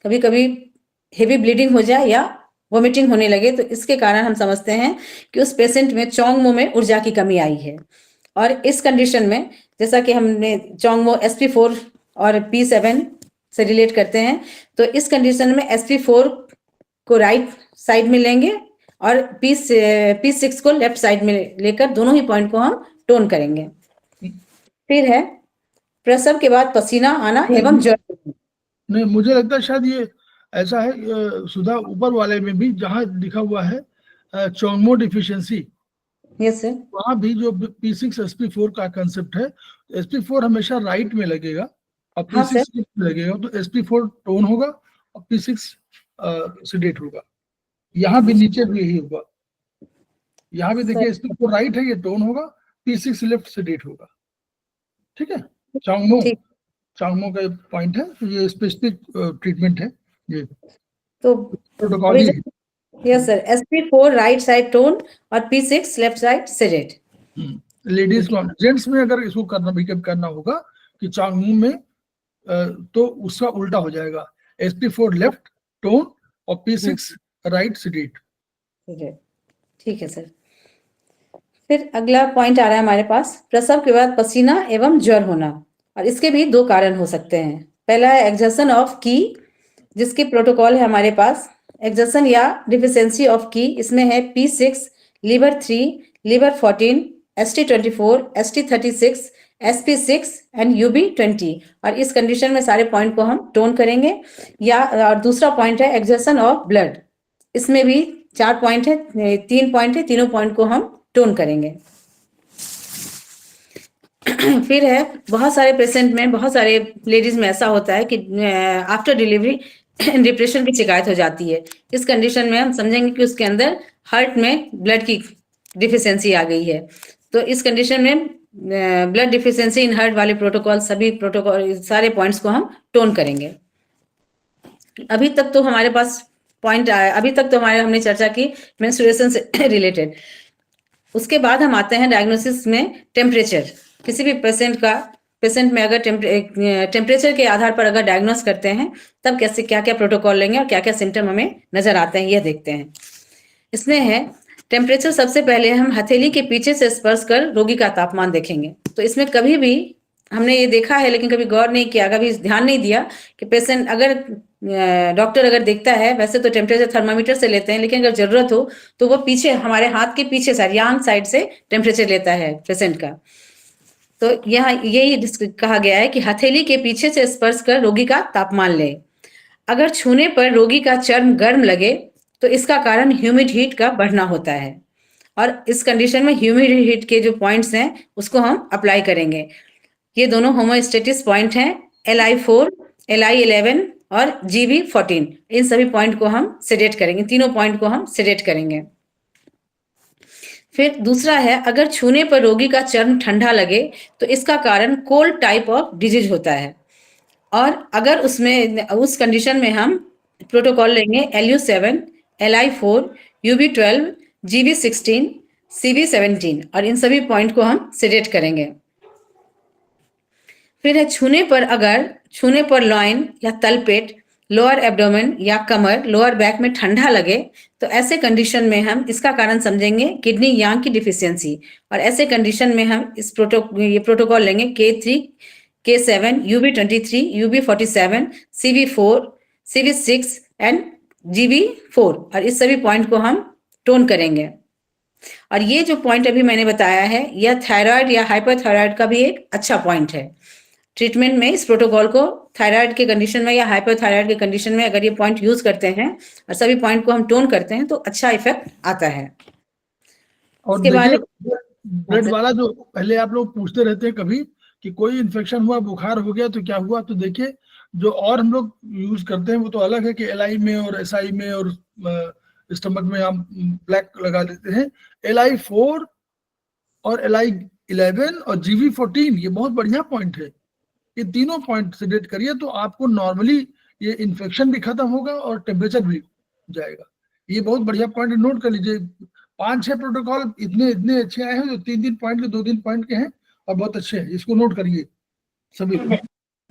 कभी कभी हेवी ब्लीडिंग हो जाए या वोमिटिंग होने लगे, तो इसके कारण हम समझते हैं कि उस पेशेंट में चोंगमो में ऊर्जा की कमी आई है। और इस कंडीशन में जैसा कि हमने चोंगमो SP4 और P7 से रिलेट करते हैं, तो इस कंडीशन में SP4 को राइट साइड में लेंगे और P6 को लेफ्ट साइड में लेकर दोनों ही पॉइंट को हम टोन करेंगे। फिर है प्रसव के बाद पसीना आना एवं ज्वर। नहीं, मुझे लगता है शायद ये ऐसा है सुधा, ऊपर वाले में भी जहाँ लिखा हुआ है चोंगमो डिफिशियंसी, यस सर, वहां भी जो P6 SP4 का कंसेप्ट है, SP4 हमेशा राइट में लगेगा और P6 लेफ्ट में लगेगा, तो SP4 टोन होगा और P6 सेडेट होगा। यहाँ भी नीचे भी यही होगा, यहाँ भी देखिए SP4 राइट है, ये टोन होगा, P6 लेफ्ट सेडेट होगा। ठीक है, चोंगमो का पॉइंट है, तो ये स्पेसिफिक ट्रीटमेंट है ये, तो प्रोटोकॉल ही। Yes sir, SP4 right side tone और P6 left side sedate. Ladies को, जेंट्स में अगर इसको करना होगा कि चोंगमो में, तो उसका उल्टा हो जाएगा, SP4 लेफ्ट टोन और P6 राइट सेडेट। ठीक है सर। फिर अगला पॉइंट आ रहा है हमारे पास प्रसव के बाद पसीना एवं ज्वर होना, और इसके भी 2 कारण हो सकते हैं। पहला है एक्सर्शन ऑफ की, जिसके प्रोटोकॉल है हमारे पास एक्सर्शन या डिफिशियंसी ऑफ की। इसमें है P6, liver 3, liver 14, ST24, ST36, SP6 and UB20। और इस कंडीशन में सारे पॉइंट को हम टोन करेंगे। और दूसरा पॉइंट है एक्सर्शन ऑफ ब्लड, इसमें भी 4 पॉइंट है, 3 पॉइंट है, तीनों पॉइंट को हम टोन करेंगे। फिर है बहुत सारे पेशेंट में, बहुत सारे लेडीज में ऐसा होता है कि आफ्टर डिलीवरी डिप्रेशन की शिकायत हो जाती है। इस कंडीशन में हम समझेंगे कि उसके अंदर हार्ट में ब्लड की डिफिशियंसी आ गई है। तो इस कंडीशन में ब्लड डिफिशियंसी इन हार्ट वाले प्रोटोकॉल, सभी प्रोटोकॉल, सारे पॉइंट्स को हम टोन करेंगे। अभी तक तो हमारे पास पॉइंट आया, अभी तक तो हमने चर्चा की मेंस्ट्रुएशन से रिलेटेड। उसके बाद हम आते हैं डायग्नोसिस में टेम्परेचर। किसी भी पेशेंट में अगर टेम्परेचर के आधार पर अगर डायग्नोस करते हैं, तब कैसे क्या क्या प्रोटोकॉल लेंगे और क्या क्या सिम्टम हमें नजर आते हैं, यह देखते हैं। इसमें है टेम्परेचर, सबसे पहले हम हथेली के पीछे से स्पर्श कर रोगी का तापमान देखेंगे। तो इसमें कभी भी हमने ये देखा है, लेकिन कभी गौर नहीं किया, कभी ध्यान नहीं दिया कि पेशेंट अगर डॉक्टर अगर देखता है, वैसे तो टेम्परेचर थर्मामीटर से लेते हैं, लेकिन अगर जरूरत हो तो वो पीछे हमारे हाथ के पीछे साइड, यांग साइड से टेम्परेचर लेता है पेशेंट का। तो यहाँ यही कहा गया है कि हथेली के पीछे से स्पर्श कर रोगी का तापमान ले। अगर छूने पर रोगी का चर्म गर्म लगे तो इसका कारण ह्यूमिड हीट का बढ़ना होता है, और इस कंडीशन में ह्यूमिड हीट के जो पॉइंट्स हैं उसको हम अप्लाई करेंगे। ये दोनों होमोस्टेटिस पॉइंट हैं, LI4, LI11 और GB14। इन सभी पॉइंट को हम सेडेट करेंगे, तीनों पॉइंट को हम सेडेट करेंगे। फिर दूसरा है, अगर छूने पर रोगी का चर्म ठंडा लगे तो इसका कारण कोल्ड टाइप ऑफ डिजीज होता है, और अगर उस कंडीशन में हम प्रोटोकॉल लेंगे LU7, LI4, UB12, GB16, CB17, और इन सभी पॉइंट को हम सेडेट करेंगे। फिर है छूने पर लॉइन या तलपेट, लोअर एब्डोमेन या कमर, लोअर बैक में ठंडा लगे तो ऐसे कंडीशन में हम इसका कारण समझेंगे किडनी यांग की डिफिशियंसी, और ऐसे कंडीशन में हम ये प्रोटोकॉल लेंगे K3, K7, UB23, UB47, CB4, CB6 and GB4, और इस सभी पॉइंट को हम टोन करेंगे। और ये जो पॉइंट अभी मैंने बताया है, यह थायराइड या हाइपरथायराइड का भी एक अच्छा पॉइंट है। ट्रीटमेंट में इस प्रोटोकॉल को थायराइड के कंडीशन में या हाइपरथायराइड के कंडीशन में अगर ये पॉइंट यूज करते हैं और सभी पॉइंट को हम टोन करते हैं तो अच्छा इफेक्ट आता है। और देखिए ब्लड वाला जो पहले आप लोग पूछते रहते हैं कभी कि कोई इन्फेक्शन हुआ, बुखार हो गया तो क्या हुआ, तो देखिए जो और हम लोग यूज करते हैं वो तो अलग है कि LI में और SI में और स्टमक में हम ब्लैक लगा देते हैं। LI4 और LI11 और GB14 ये बहुत बढ़िया पॉइंट है। ये तीनों पॉइंट सेलेक्ट करिए तो आपको नॉर्मली ये इन्फेक्शन भी खत्म होगा और टेम्परेचर भी जाएगा। ये बहुत बढ़िया पॉइंट नोट कर लीजिए। 5-6 प्रोटोकॉल इतने अच्छे आए हैं जो 3-3 पॉइंट के 2-3 पॉइंट के हैं और बहुत अच्छे हैं, इसको नोट करिए सभी।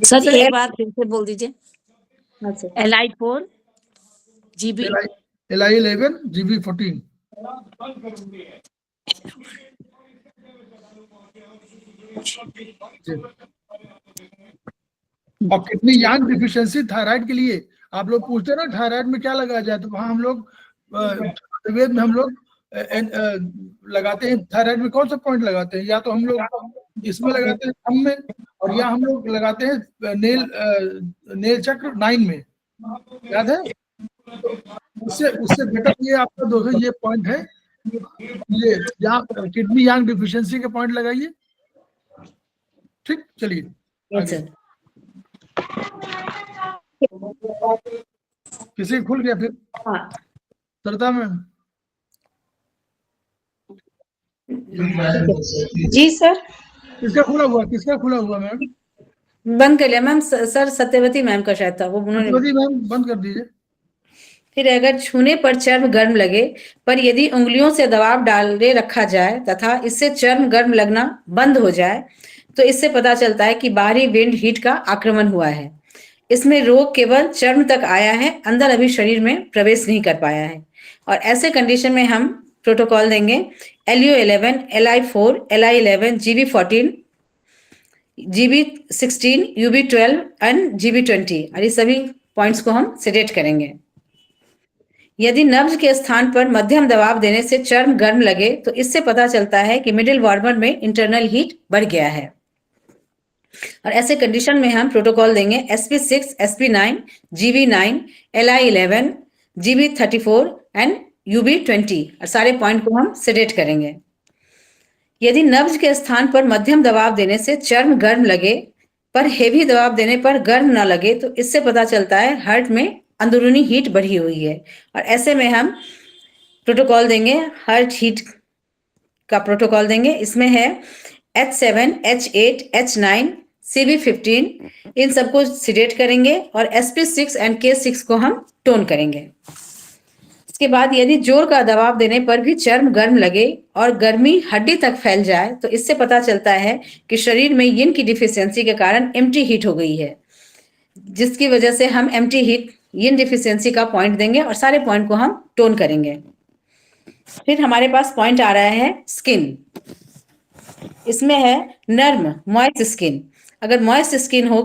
सर एक बार फिर से बोल दीजिए। LI4, LI11, GB14। और कितनी यांग डिफिशियंसी थायराइड के लिए आप लोग पूछते हैं ना, थायराइड में क्या लगाया जाए, तो वहां हम लोग वेद में हम लोग लगाते हैं थायराइड में कौन सा पॉइंट लगाते हैं, या तो हम लोग इसमें लगाते हैं थंब में, और या हम लोग लगाते हैं नेल चक्र 9 में, याद है। उससे बेटर ये आपका दोस्तों ये पॉइंट है, ये किडनी यांग डिफिशियंसी के पॉइंट लगाइए। ठीक, चलिए किसी खुल गया फिर? हाँ सरता में जी सर। किसका खुला हुआ मैम? बंद कर लिया मैम, सर सत्यवती मैम का शायद था वो, उन्होंने। मैम बंद कर दीजिए। फिर अगर छूने पर चर्म गर्म लगे पर यदि उंगलियों से दबाव डाले रखा जाए तथा इससे चर्म गर्म लगना बंद हो जाए तो इससे पता चलता है कि बाहरी विंड हीट का आक्रमण हुआ है। इसमें रोग केवल चर्म तक आया है, अंदर अभी शरीर में प्रवेश नहीं कर पाया है, और ऐसे कंडीशन में हम प्रोटोकॉल देंगे LU11, LI4, LI11, GB14, GB16, UB12 and GB20, और ये सभी पॉइंट्स को हम सेडेट करेंगे। यदि नब्ज के स्थान पर मध्यम दबाव देने से चर्म गर्म लगे तो इससे पता चलता है कि मिडिल वार्मर में इंटरनल हीट बढ़ गया है, और ऐसे कंडीशन में हम प्रोटोकॉल देंगे SP6, SP9, GB9, LI11, GB34 and UB20, और सारे पॉइंट को हम सेडेट करेंगे। यदि नब्ज के स्थान पर मध्यम दबाव देने से चर्म गर्म लगे पर हेवी दबाव देने पर गर्म न लगे तो इससे पता चलता है हार्ट में अंदरूनी हीट बढ़ी हुई है। और ऐसे में हम प्रोटोकॉल देंगे, हार्ट हीट का प्रोटोकॉल देंगे। इसमें है H7, H8, H9, CV15, इन सबको सिडेट करेंगे और SP6 एंड K6 को हम टोन करेंगे। इसके बाद यदि जोर का दबाव देने पर भी चर्म गर्म लगे और गर्मी हड्डी तक फैल जाए तो इससे पता चलता है कि शरीर में यिन की डिफिशियंसी के कारण एम्प्टी हीट हो गई है, जिसकी वजह से हम एम्प्टी हीट यिन डिफिशियंसी का पॉइंट देंगे और सारे पॉइंट को हम टोन करेंगे। फिर हमारे पास पॉइंट आ रहा है स्किन। इसमें है नर्म मॉइस्ट स्किन। अगर मॉइस्ट स्किन हो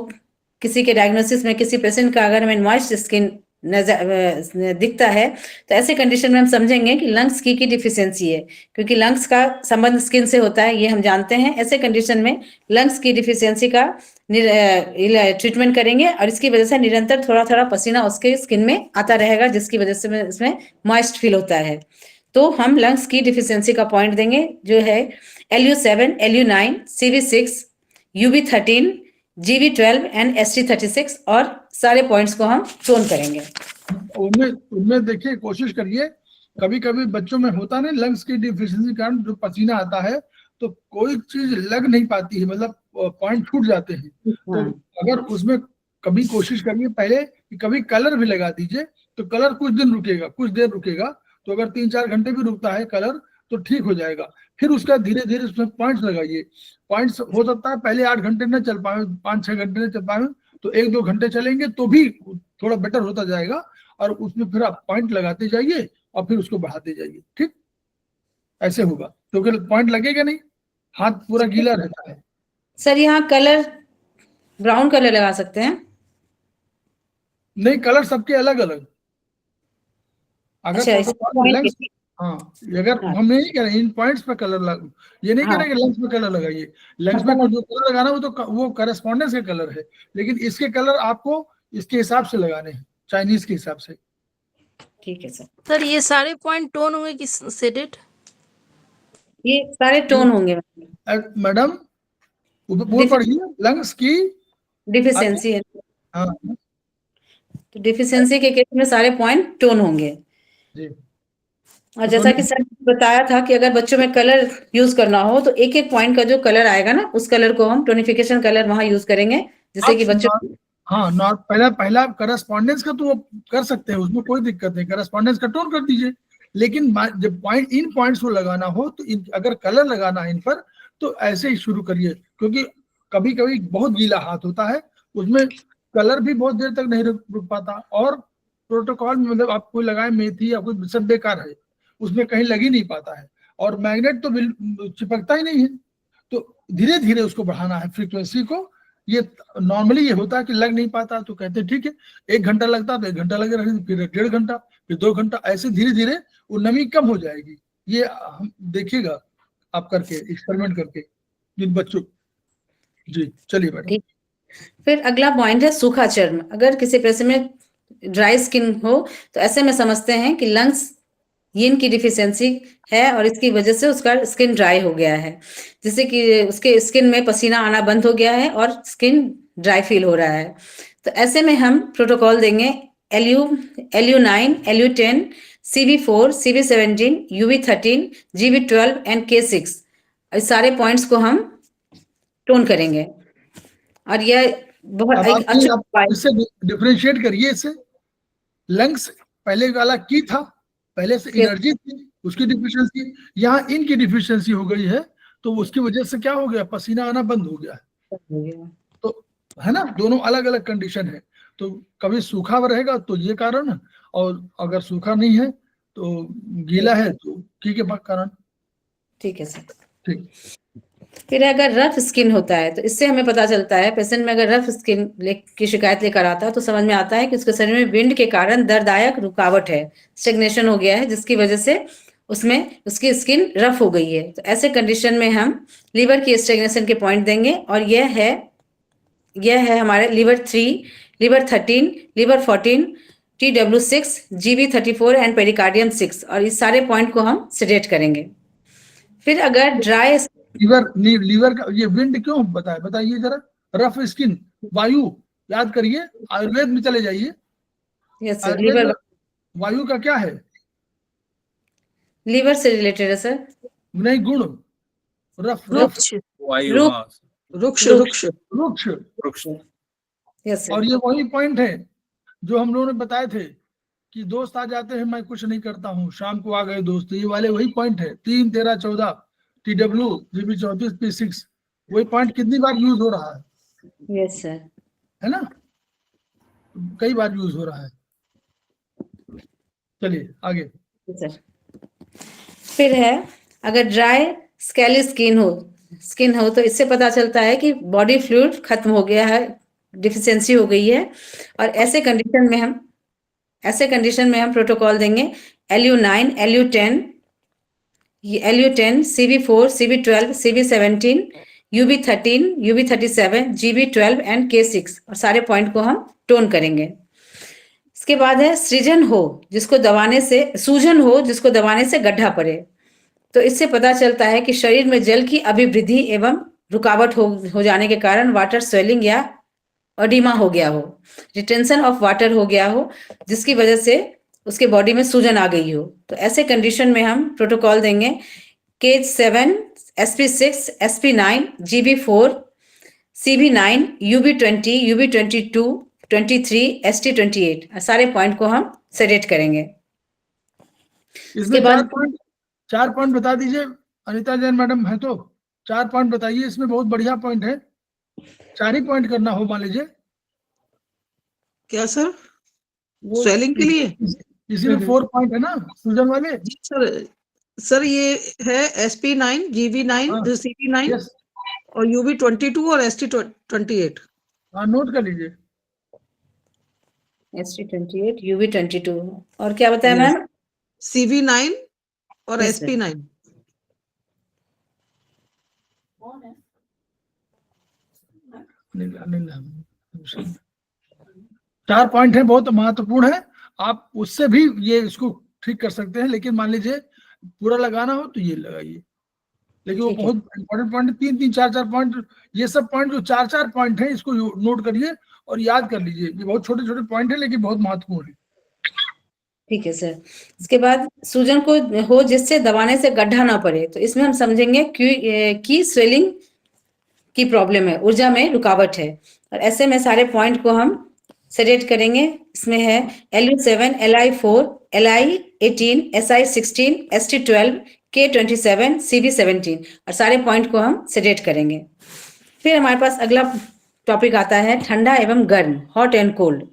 किसी के डायग्नोसिस में, किसी पेशेंट का अगर हमें मॉइस्ट स्किन दिखता है तो ऐसे कंडीशन में हम समझेंगे कि लंग्स की डिफिशियंसी है, क्योंकि लंग्स का संबंध स्किन से होता है, ये हम जानते हैं। ऐसे कंडीशन में लंग्स की डिफिशियंसी का ट्रीटमेंट करेंगे और इसकी वजह से निरंतर थोड़ा थोड़ा पसीना उसके स्किन में आता रहेगा, जिसकी वजह से इसमें मॉइस्ट फील होता है। तो हम लंग्स की डिफिशियंसी का पॉइंट देंगे जो है LU7, LU9, CV6, UB13, GB12 and ST36 और सारे पॉइंट्स को हम टोन करेंगे। उनमें देखिए, कोशिश करिए, कभी कभी बच्चों में होता नहीं, लंग्स की डिफिशियंसी के कारण जो पसीना आता है तो कोई चीज लग नहीं पाती है, मतलब पॉइंट छूट जाते हैं। तो अगर उसमें कभी कोशिश करिए पहले कि कभी कलर भी लगा दीजिए, तो कलर कुछ दिन रुकेगा, कुछ देर रुकेगा। तो अगर 3-4 घंटे भी रुकता है कलर तो ठीक हो जाएगा। फिर उसका धीरे धीरे उसमें पॉइंट्स लगाइए। पॉइंट्स हो सकता है पहले 8 घंटे न चल पाए, 5-6 घंटे न चल पाए, तो 1-2 घंटे चलेंगे तो भी थोड़ा बेटर होता जाएगा। और उसमें फिर आप पॉइंट लगाते जाइए और फिर उसको बढ़ाते जाइए, ठीक ऐसे होगा। क्योंकि पॉइंट लगेगा नहीं, हाथ पूरा गीला रहता है। सर यहाँ कलर ब्राउन कलर लगा सकते हैं? नहीं, कलर सबके अलग अलग। अगर अच्छा, हाँ, अगर हम नहीं कह रहे इन पॉइंट्स पे कलर ये नहीं कह रहे कि लंग्स पे कलर लगाइए। लंग्स में जो कलर लगाना वो करस्पॉन्डेंस के कलर है, लेकिन इसके कलर आपको इसके हिसाब से लगाने हैं, चाइनीज के हिसाब से। ठीक है सर। सर ये सारे पॉइंट टोन होंगे कि सेडेड? ये सारे टोन होंगे मैडम, वो पढ़िए लंग्स की डिफिशियंसी है। हाँ, तो डिफिशियंसी के केस में सारे पॉइंट टोन होंगे जी। और जैसा कि सर ने बताया था कि अगर बच्चों में कलर यूज करना हो तो एक एक पॉइंट का जो कलर आएगा ना, उस कलर को हम टोनिफिकेशन कलर वहां यूज करेंगे, जिससे कि बच्चों हाँ पहला करस्पॉन्डेंस का तो वो कर सकते हैं, उसमें कोई दिक्कत नहीं, करस्पॉन्डेंस का टोन कर दीजिए। लेकिन जब पॉइंट इन पॉइंट्स को लगाना हो तो अगर कलर लगाना है इन पर तो ऐसे ही शुरू करिए, क्योंकि कभी कभी बहुत गीला हाथ होता है, उसमें कलर भी बहुत देर तक नहीं रुक पाता। और प्रोटोकॉल में मतलब आप कोई लगाए मेथी या कोई सब बेकार है, उसमें कहीं लग ही नहीं पाता है, और मैग्नेट तो चिपकता ही नहीं है। तो धीरे धीरे उसको बढ़ाना है फ्रीक्वेंसी को। ये नॉर्मली ये होता है कि लग नहीं पाता तो कहते हैं ठीक है 1 घंटा लगता तो 1 घंटा लगे रहेंगे, फिर 1.5 घंटा, फिर 2 घंटा, ऐसे धीरे धीरे वो नमी कम हो जाएगी। ये हम देखिएगा आप करके, एक्सपेरिमेंट करके जिन बच्चों। जी चलिए मैडम। फिर अगला पॉइंट है सूखा चर्म। अगर किसी पेशेंट में ड्राई स्किन हो तो ऐसे में समझते हैं कि लंग्स यिन की डिफिशियंसी है और इसकी वजह से उसका स्किन ड्राई हो गया है, जिससे कि उसके स्किन में पसीना आना बंद हो गया है और स्किन ड्राई फील हो रहा है। तो ऐसे में हम प्रोटोकॉल देंगे LU9, LU10, CV4, CV17, UB13, GB12 and K6। इस सारे पॉइंट्स को हम टोन करेंगे और यह बहुत एक अच्छा इससे डिफरेंशिएट करिए। इससे लंग्स पहले वाला की था, पहले से एनर्जी थी, उसकी डिफिशियंसी, यहाँ इनकी डिफिशियंसी हो गई है, तो उसकी वजह से क्या हो गया, पसीना आना बंद हो गया है। तो है ना, दोनों अलग अलग कंडीशन है। तो कभी सूखा रहेगा तो ये कारण, और अगर सूखा नहीं है तो गीला है तो की के कारण। ठीक है सर। ठीक। फिर अगर रफ स्किन होता है तो इससे हमें पता चलता है, पेशेंट में अगर रफ स्किन की शिकायत लेकर आता है तो समझ में आता है कि उसके शरीर में विंड के कारण दर्ददायक रुकावट है, स्टेग्नेशन हो गया है, जिसकी वजह से उसमें उसकी स्किन रफ हो गई है। तो ऐसे कंडीशन में हम लीवर की स्टेग्नेशन के पॉइंट देंगे और यह है हमारे liver 3, liver 13, liver 14, TW6, GB34 and pericardium 6, और इस सारे पॉइंट को हम सेडेट करेंगे। फिर अगर ड्राई लीवर का ये विंड क्यों बताइए जरा। रफ स्किन, वायु, याद करिए, आयुर्वेद में चले जाइए। यस सर, आयुर्वेद लीवर, में वायु का क्या है? लीवर से रिलेटेड है सर। नहीं, गुण, रफ रुक्ष, वायु, रुक- हाँ, रुक्ष रुक्ष। रुक्ष वृक्ष। वृक्ष। यस और सर, ये वही पॉइंट है जो हम लोगों ने बताए थे कि दोस्त आ जाते हैं, मैं कुछ नहीं करता हूँ, शाम को आ गए दोस्त, ये वाले वही पॉइंट है। 3, 13, 14 TW, GB 34, P6, वही पॉइंट कितनी बार यूज हो रहा है यस सर। है ना? कई बार यूज हो रहा है। चलिए आगे। सर फिर है, अगर ड्राई स्केली स्किन हो तो इससे पता चलता है कि बॉडी फ्लूइड खत्म हो गया है, डिफिशियंसी हो गई है। और ऐसे कंडीशन में हम प्रोटोकॉल देंगे LU9, LU10, LU10, CV4, CV12, CV17, UB13, UB37, GB12 and K6, और सारे पॉइंट को हम टोन करेंगे। इसके बाद है सूजन हो जिसको दबाने से गड्ढा पड़े, तो इससे पता चलता है कि शरीर में जल की अभिवृद्धि एवं रुकावट हो जाने के कारण वाटर स्वेलिंग या ओडिमा हो गया हो, रिटेंशन ऑफ वाटर हो गया हो, जिसकी वजह से उसके बॉडी में सूजन आ गई हो। तो ऐसे कंडीशन में हम प्रोटोकॉल देंगे KH7, SP6, SP9, GB4, CV9, UB20, UB22, 23, ST28, सारे पॉइंट को हम सेलेक्ट करेंगे। इसमें बाद- चार पॉइंट बता दीजिए, अनिता जैन मैडम है तो 4 पॉइंट बताइए। इसमें बहुत बढ़िया पॉइंट है, 4 ही पॉइंट करना हो मान लीजिए। क्या सर? स्वेलिंग के लिए? इसी में 4 पॉइंट है ना सूजन वाले। जी सर ये है SP9, GB9, हाँ। CV9 यस, और UB22 और ST28। हाँ, नोट कर लीजिए। ST28, UB22 और क्या बताया Yes. मैम? CV9 और Yes, sir. SP9। नहीं, 4 पॉइंट है, बहुत महत्वपूर्ण है। आप उससे भी ये इसको ठीक कर सकते हैं, लेकिन मान लीजिए पूरा लगाना हो तो ये लगाइए। लेकिन वो ठीक है। बहुत इंपॉर्टेंट पॉइंट, 3-3, 4-4 पॉइंट, ये सब पॉइंट जो 4-4 पॉइंट है, इसको नोट करिए और याद कर लीजिए। ये बहुत छोटे छोटे पॉइंट है लेकिन बहुत महत्वपूर्ण है। ठीक है सर। इसके बाद सूजन को हो जिससे दबाने से गड्ढा ना पड़े, तो इसमें हम समझेंगे कि स्वेलिंग की प्रॉब्लम है, ऊर्जा में रुकावट है, और ऐसे में सारे पॉइंट को हम सेलेक्ट करेंगे। इसमें है LU7, LI4, LI18, SI16, ST12, K27, CV17, और सारे पॉइंट को हम सेलेक्ट करेंगे। फिर हमारे पास अगला टॉपिक आता है ठंडा एवं गर्म, हॉट एंड कोल्ड।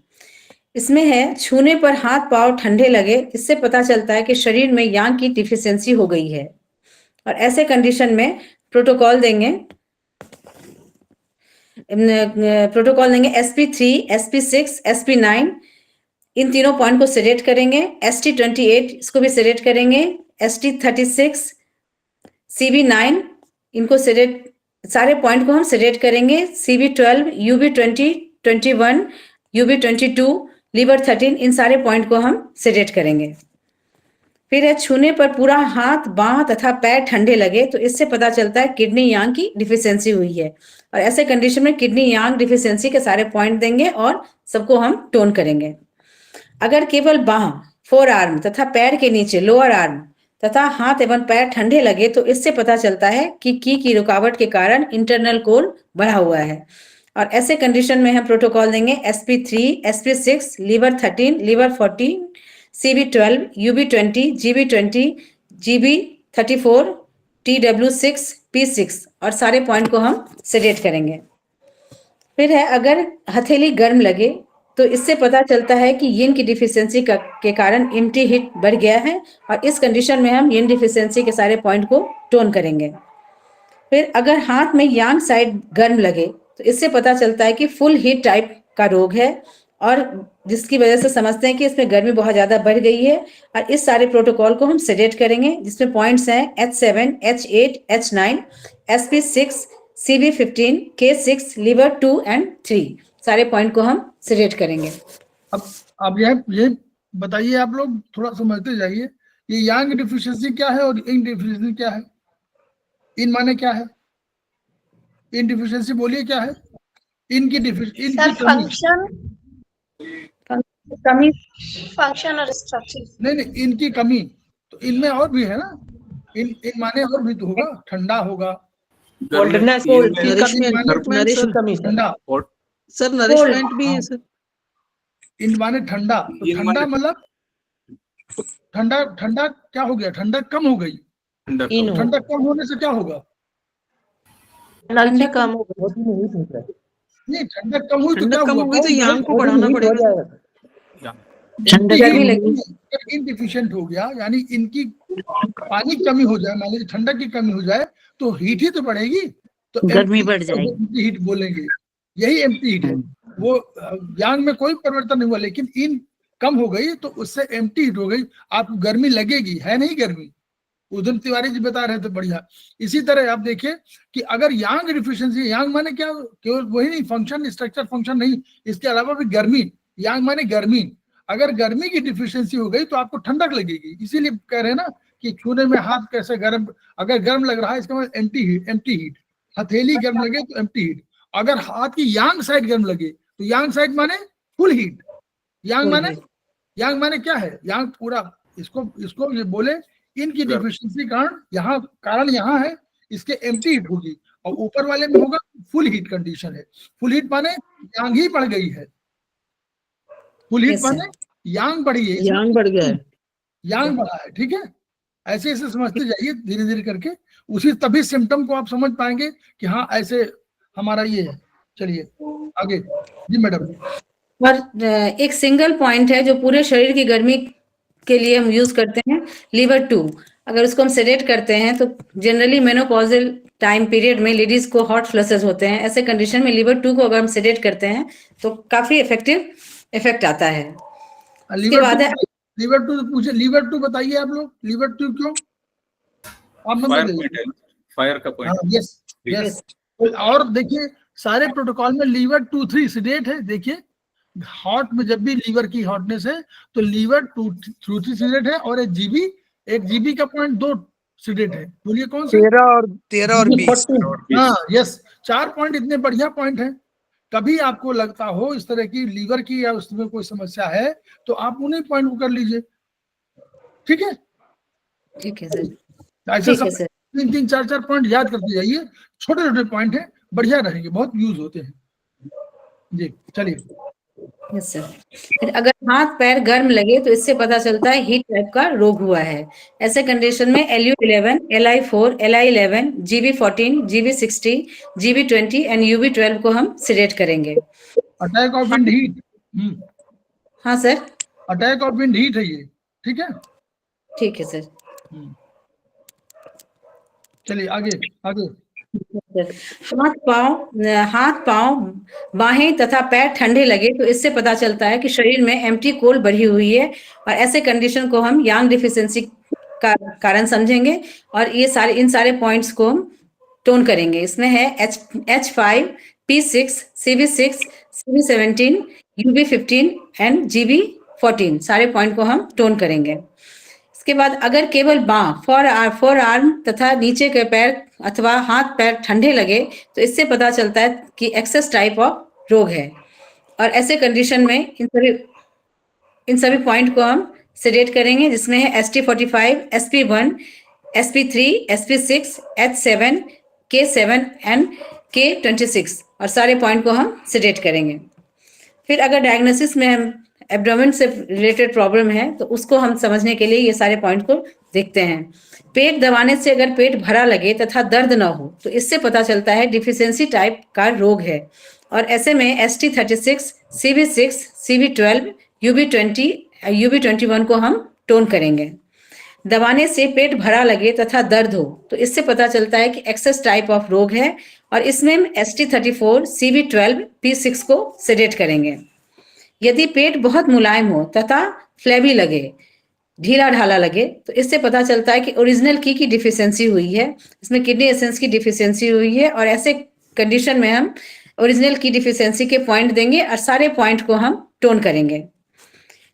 इसमें है छूने पर हाथ पांव ठंडे लगे, इससे पता चलता है कि शरीर में यांग की डिफिशियंसी हो गई है, और ऐसे कंडीशन में प्रोटोकॉल देंगे SP3, SP6, SP9, इन तीनों पॉइंट को सिलेक्ट करेंगे। ST28 इसको भी सिलेक्ट करेंगे, ST36, CV9 इनको सिलेक्ट, सारे पॉइंट को हम सिलेक्ट करेंगे। CV12, UB20, 21, UB22, लीवर 13, इन सारे पॉइंट को हम सिलेक्ट करेंगे। फिर है छूने पर पूरा हाथ, बांह तथा पैर ठंडे लगे, तो इससे पता चलता है किडनी यांग की डिफिशियंसी हुई है, और ऐसे कंडीशन में किडनी यांग डिफिशियंसी के सारे पॉइंट देंगे और सबको हम टोन करेंगे। अगर केवल बांह, फोर आर्म तथा पैर के नीचे लोअर आर्म तथा हाथ एवं पैर ठंडे लगे, तो इससे पता चलता है कि की रुकावट के कारण इंटरनल कोल्ड बढ़ा हुआ है, और ऐसे कंडीशन में हम प्रोटोकॉल देंगे SP3, SP6, liver 13, liver 14, CV12, UB20, GB20, GB34, TW6, P6, और सारे पॉइंट को हम सेलेक्ट करेंगे। फिर है अगर हथेली गर्म लगे, तो इससे पता चलता है कि यिन की डिफिशियंसी के कारण इम्टी हिट बढ़ गया है, और इस कंडीशन में हम यिन डिफिशियंसी के सारे पॉइंट को टोन करेंगे। फिर अगर हाथ में यांग साइड गर्म लगे, तो इससे पता चलता है कि फुल हीट टाइप का रोग है, और जिसकी वजह से समझते हैं कि इसमें गर्मी बहुत ज्यादा बढ़ गई है, और इस सारे प्रोटोकॉल को हम सेलेक्ट करेंगे, जिसमें पॉइंट्स हैं H7, H8, H9, SP6, CV15, K6, liver 2 and 3, सारे पॉइंट को हम सेलेक्ट करेंगे। अब ये बताइए, आप लोग थोड़ा समझते जाइए, ये यांग डिफिशियंसी क्या है और इंग डिफिशियंसी क्या है? इन माने क्या है? इन डिफिशियंसी बोलिए क्या है? इनकी डिफिशियंसी, सर इनकी कमी। कमी फंक्शन और स्ट्रक्चर। नहीं, इनकी कमी, तो इनमें और भी है ना, इन माने और भी तो होगा, ठंडा होगा, कोल्डनेस, ठंडा, सर नरिशमेंट भी है सर। इन माने ठंडा, तो ठंडा मतलब ठंडा क्या हो गया? ठंडा कम हो गई। ठंडा कम होने से क्या होगा? एनर्जी कम हो गई। नहीं, ठंडा कम हुई तो क्या कम हुआ? हो गई तो यांग को बढ़ाना पड़ेगा। इनडिफिशिएंट हो गया, यानी इनकी पानी की कमी हो जाए, मान लीजिए ठंडक की कमी हो जाए तो हीट ही तो बढ़ेगी, तो गर्मी बढ़ जाएगी। एम्प्टी हीट बोलेंगे, यही एम्प्टी हीट है। वो यांग में कोई परिवर्तन नहीं हुआ, लेकिन इन कम हो गई तो उससे एम्प्टी हीट हो गई, आपको गर्मी लगेगी, है नहीं गर्मी? उधम तिवारी जी बता रहे थे, बढ़िया। इसी तरह आप देखिए कि अगर यांग डिफिशिएंसी, यांग माने क्या? केवल वही नहीं, फंक्शन, स्ट्रक्चर, फंक्शन नहीं, इसके अलावा भी गर्मी, यांग माने गर्मी। अगर गर्मी की डिफिशिएंसी हो गई तो आपको ठंडक लगेगी, इसीलिए कह रहे हैं ना कि छूने में हाथ कैसे गर्म, अगर गर्म लग रहा है इसका मतलब एम्प्टी हीट, हथेली गर्म लगे तो एम्प्टी हीट। अगर हाथ की यांग साइड गर्म लगे तो यांग साइड माने फुल हीट। यांग माने क्या है? यांग पूरा, इसको ये बोले इनकी डिफिशिएंसी कारण यहाँ है, इसके एम्प्टी हीट होगी, और ऊपर वाले में होगा फुल हीट कंडीशन है। फुल हीट माने यांग ही बढ़ गई है, फुल हीट माने यांग बढ़ी है, यांग बढ़ गया है, यांग बढ़ा है, ठीक है? ऐसे ऐसे समझते जाइए धीरे धीरे करके, उसी तभी सिम्टम को आप समझ पाएंगे कि हाँ ऐसे हमारा ये है। चलिए आगे जी मैडम। और एक सिंगल पॉइंट है जो पूरे शरीर की गर्मी के लिए हम यूज करते हैं, लीवर 2। अगर उसको हम सेडेट करते हैं तो जनरली मेनोपॉजल टाइम पीरियड में लेडीज को हॉट फ्लशेस होते हैं, ऐसे कंडीशन में लीवर 2 को अगर हम सेडेट करते हैं तो काफी इफेक्टिव इफेक्ट आता है। इसके बाद है लीवर 2 पूछे, लीवर 2 बताइए आप लोग, लीवर 2 क्यों? आप फायर का पॉइंट। यस। और देखिए सारे प्रोटोकॉल में लीवर 2-3 सेडेट है। देखिए हॉट में जब भी लीवर की हॉटनेस है तो लीवर 2-3 सेडेट है, और एक जीबी का पॉइंट 2 सेडेट है। बोलिए कौन सा? 13 और 20। हाँ यस, 4 पॉइंट इतने बढ़िया पॉइंट हैं। कभी आपको लगता हो इस तरह की लीवर की या उसमें कोई समस्या है तो आप उन्हीं पॉइंट को कर लीजिए, ठीक है? ठीक है सर, ऐसे ठीक है सर। 3-3, 4-4 पॉइंट याद करते जाइए, छोटे छोटे पॉइंट हैं, बढ़िया रहेंगे, बहुत यूज होते हैं जी। चलिए यस सर। फिर अगर हाथ पैर गर्म लगे तो इससे पता चलता है हीट टाइप का रोग हुआ है। ऐसे कंडीशन में LU11, LI4, LI11, GB14, GB60, GB20 and UB12 को हम सिलेक्ट करेंगे। अटैक ऑफ विंड हीट, हाँ sir, attack of wind heat है ये, ठीक है? ठीक है सर। चलिए आगे। हाथ पांव बाहें तथा पैर ठंडे लगे तो इससे पता चलता है कि शरीर में एम्प्टी कोल बढ़ी हुई है, और ऐसे कंडीशन को हम यांग डिफिशिएंसी का कारण समझेंगे, और इन सारे पॉइंट्स को हम टोन करेंगे। इसमें है H5, P6, CV6, CV17, UB15 and GB14, सारे पॉइंट को हम टोन करेंगे। इसके बाद अगर केवल बाँ, फोर आर्म तथा नीचे के पैर अथवा हाथ पैर ठंडे लगे तो इससे पता चलता है कि एक्सेस टाइप ऑफ रोग है, और ऐसे कंडीशन में इन सभी पॉइंट को हम सेडेट करेंगे, जिसमें है ST45, SP1, SP3, SP6, H7, K7 and K26, और सारे पॉइंट को हम सेडेट करेंगे। फिर अगर डायग्नोसिस में हम एब्डोमेन से रिलेटेड प्रॉब्लम है तो उसको हम समझने के लिए ये सारे पॉइंट को देखते हैं। पेट दबाने से अगर पेट भरा लगे तथा दर्द न हो तो इससे पता चलता है डिफिशियंसी टाइप का रोग है, और ऐसे में ST36, CV6, CV12, UB20, UB21 को हम टोन करेंगे। दबाने से पेट भरा लगे तथा दर्द हो तो इससे पता चलता है कि एक्सेस टाइप ऑफ रोग है, और इसमें हम ST34, CV12, P6 को सेडेट करेंगे। यदि पेट बहुत मुलायम हो तथा फ्लेबी लगे, ढीला ढाला लगे, तो इससे पता चलता है कि ओरिजिनल की डिफिशियंसी हुई है, इसमें किडनी एसेंस की डिफिशियंसी हुई है, और ऐसे कंडीशन में हम ओरिजिनल की डिफिशियंसी के पॉइंट देंगे और सारे पॉइंट को हम टोन करेंगे।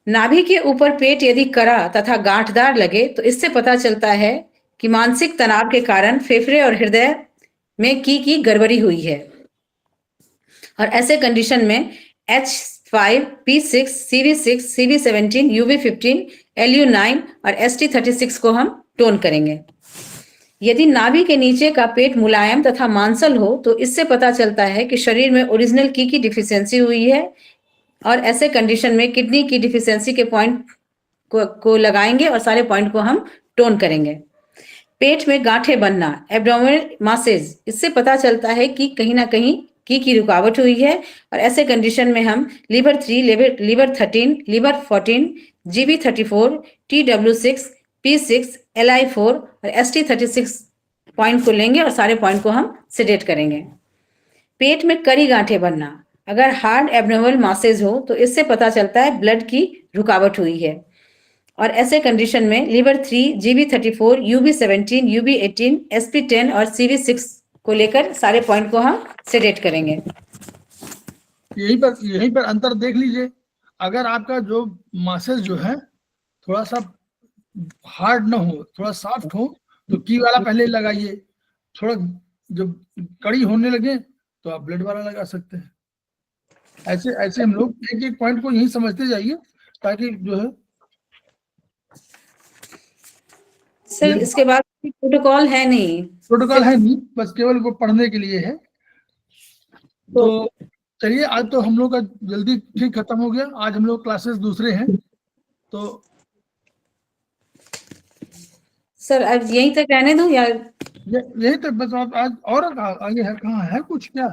नाभि के ऊपर पेट यदि कड़ा तथा गांठदार लगे तो इससे पता चलता है कि मानसिक तनाव के कारण फेफड़े और हृदय में की गड़बड़ी हुई है और ऐसे कंडीशन में H5, P6, CV6, CV17, UV15, LU9 और ST36 को हम टोन करेंगे। यदि नाभि के नीचे का पेट मुलायम तथा मांसल हो तो इससे पता चलता है कि शरीर में ओरिजिनल की डिफिशियंसी हुई है और ऐसे कंडीशन में किडनी की डिफिशियंसी के पॉइंट को लगाएंगे और सारे पॉइंट को हम टोन करेंगे। पेट में गांठें बनना, एब्डोमिनल मासेज, इससे पता चलता है कि कहीं ना कहीं की रुकावट हुई है और ऐसे कंडीशन में हम liver 3, liver 13, liver 14, GB34, TW6, P6, LI4 और ST36 पॉइंट को लेंगे और सारे पॉइंट को हम सेडेट करेंगे। पेट में कड़ी गांठें बनना, अगर हार्ड एब्डोमिनल मासेज हो तो इससे पता चलता है ब्लड की रुकावट हुई है और ऐसे कंडीशन में liver 3, GB34, UB17, UB18, SP10 और CV6 को लेकर सारे पॉइंट को हम सेडेट करेंगे। यहीं पर अंतर देख लीजिए। अगर आपका जो मासेज जो है थोड़ा सा हार्ड ना हो, थोड़ा सॉफ्ट हो तो की वाला पहले लगाइए, थोड़ा जब कड़ी होने लगे तो आप ब्लड वाला लगा सकते हैं। ऐसे हम लोग एक एक पॉइंट को यही समझते जाइए ताकि जो है। सर इसके बाद प्रोटोकॉल है नहीं, बस केवल वो पढ़ने के लिए है। तो चलिए, आज तो हम लोग का जल्दी ठीक खत्म हो गया। आज हम लोग क्लासेस दूसरे हैं तो सर अब यहीं तक रहने दूं या यही तक बस? आप आज और आगे है, कहाँ है कुछ क्या?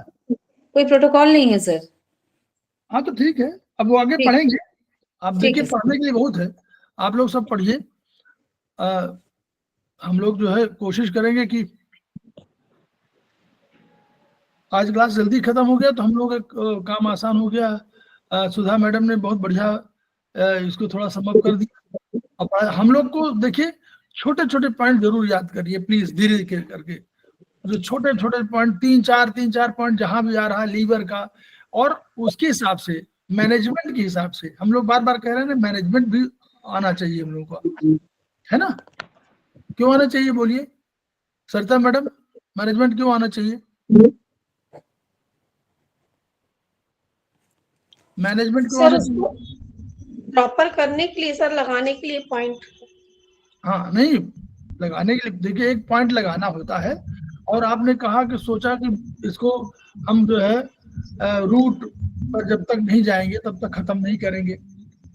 कोई प्रोटोकॉल नहीं है सर? हाँ तो ठीक है, अब वो आगे पढ़ेंगे। आप देखिए, है। पढ़ने के लिए बहुत है, आप लोग सब पढ़िए। हम लोग जो है कोशिश करेंगे कि आज क्लास जल्दी खत्म हो गया तो हम लोग का काम आसान हो गया। सुधा मैडम ने बहुत बढ़िया इसको थोड़ा समअप कर दिया। अब हम लोग को देखिए छोटे छोटे पॉइंट जरूर याद करिए प्लीज, धीरे करके। जो छोटे छोटे पॉइंट 3-4 पॉइंट जहां भी आ रहा है लीवर का, और उसके हिसाब से मैनेजमेंट के हिसाब से हम लोग बार बार कह रहे हैं ना, मैनेजमेंट भी आना चाहिए हम लोग को, है ना? क्यों आना चाहिए बोलिए सरिता मैडम, मैनेजमेंट क्यों आना चाहिए? मैनेजमेंट क्यों आना चाहिए? प्रॉपर करने के लिए सर, लगाने के लिए पॉइंट। हाँ नहीं, लगाने के लिए देखिए एक पॉइंट लगाना होता है, और आपने कहा कि सोचा कि इसको हम जो है रूट पर जब तक नहीं जाएंगे तब तक खत्म नहीं करेंगे।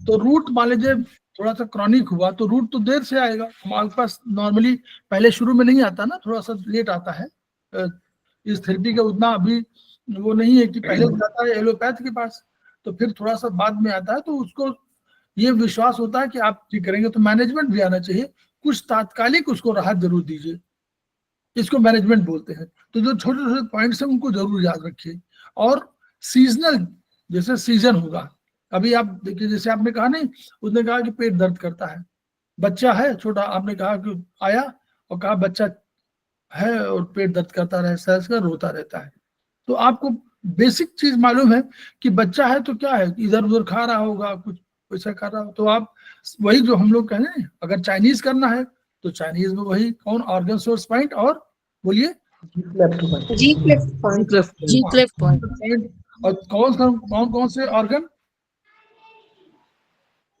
तो रूट मान लीजिए थोड़ा सा क्रॉनिक हुआ तो रूट तो देर से आएगा, हमारे पास नॉर्मली पहले शुरू में नहीं आता ना, थोड़ा सा लेट आता है। इस थेरेपी का उतना अभी वो नहीं है कि पहले जाता है एलोपैथ के पास, तो फिर थोड़ा सा बाद में आता है। तो उसको ये विश्वास होता है कि आप ठीक करेंगे। तो मैनेजमेंट भी आना चाहिए, कुछ तात्कालिक उसको राहत जरूर दीजिए, इसको मैनेजमेंट बोलते हैं। तो जो छोटे छोटे पॉइंट्स हैं उनको जरूर याद रखिए। और सीजनल, जैसे सीजन होगा, अभी आप देखिए जैसे आपने कहा नहीं, उसने कहा कि पेट दर्द करता है, बच्चा है छोटा, आपने कहा कि आया और कहा बच्चा है और पेट दर्द करता रहे, सहज कर रोता रहता है। तो आपको बेसिक चीज मालूम है कि बच्चा है तो क्या है, इधर उधर खा रहा होगा, कुछ वैसा खा रहा हो, तो आप वही जो हम लोग कह रहे हैं, अगर चाइनीज करना है तो चाइनीज में वही कौन, ऑर्गन सोर्स पॉइंट, और बोलिए जी क्लिफ पॉइंट। और कौन से ऑर्गन?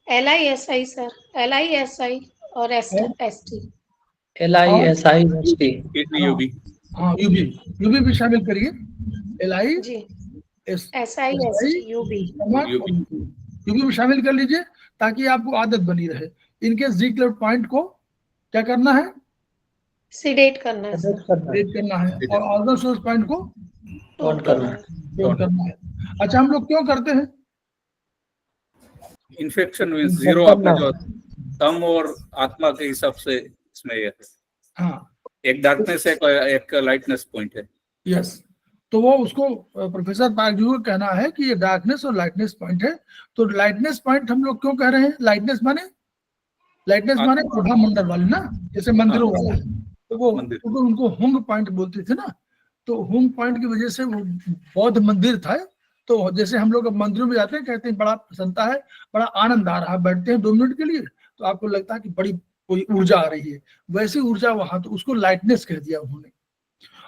LISI सर, LISI और ST। LISI ST। Kidney UB. हाँ यूबी भी शामिल करिए। LI जी SI UB। यूबी भी शामिल कर लीजिए ताकि आपको आदत बनी रहे। इनके जी क्लेफ्ट पॉइंट को क्या करना है? सीडेट करना है, सीडेट करना है, और ऑर्गन सोर्स पॉइंट को टोन करना है। टोन करना है। अच्छा, हम लोग क्यों करते हैं? इन्फेक्शन मींस जीरो, आपने जो तम और आत्मा के हिसाब से इसमें ये है। हाँ, एक डार्कनेस है, एक लाइटनेस पॉइंट है। यस, तो वो उसको प्रोफेसर पार्क जी को कहना है कि ये डार्कनेस और लाइटनेस पॉइंट है। तो लाइटनेस पॉइंट हम लोग क्यों कह रहे हैं? लाइटनेस माने प्रभा मंडल वाले ना, जैसे मंदिरों वाला, तो वो उनको हुंग पॉइंट बोलते थे ना। तो हुंग पॉइंट की वजह से वो बौद्ध मंदिर था। तो जैसे हम लोग मंदिरों में जाते हैं, कहते हैं बड़ा प्रसन्नता है, बड़ा आनंद आ रहा है, बैठते हैं 2 मिनट के लिए तो आपको लगता है कि बड़ी कोई ऊर्जा आ रही है, वैसी ऊर्जा वहां, तो उसको लाइटनेस कह दिया उन्होंने।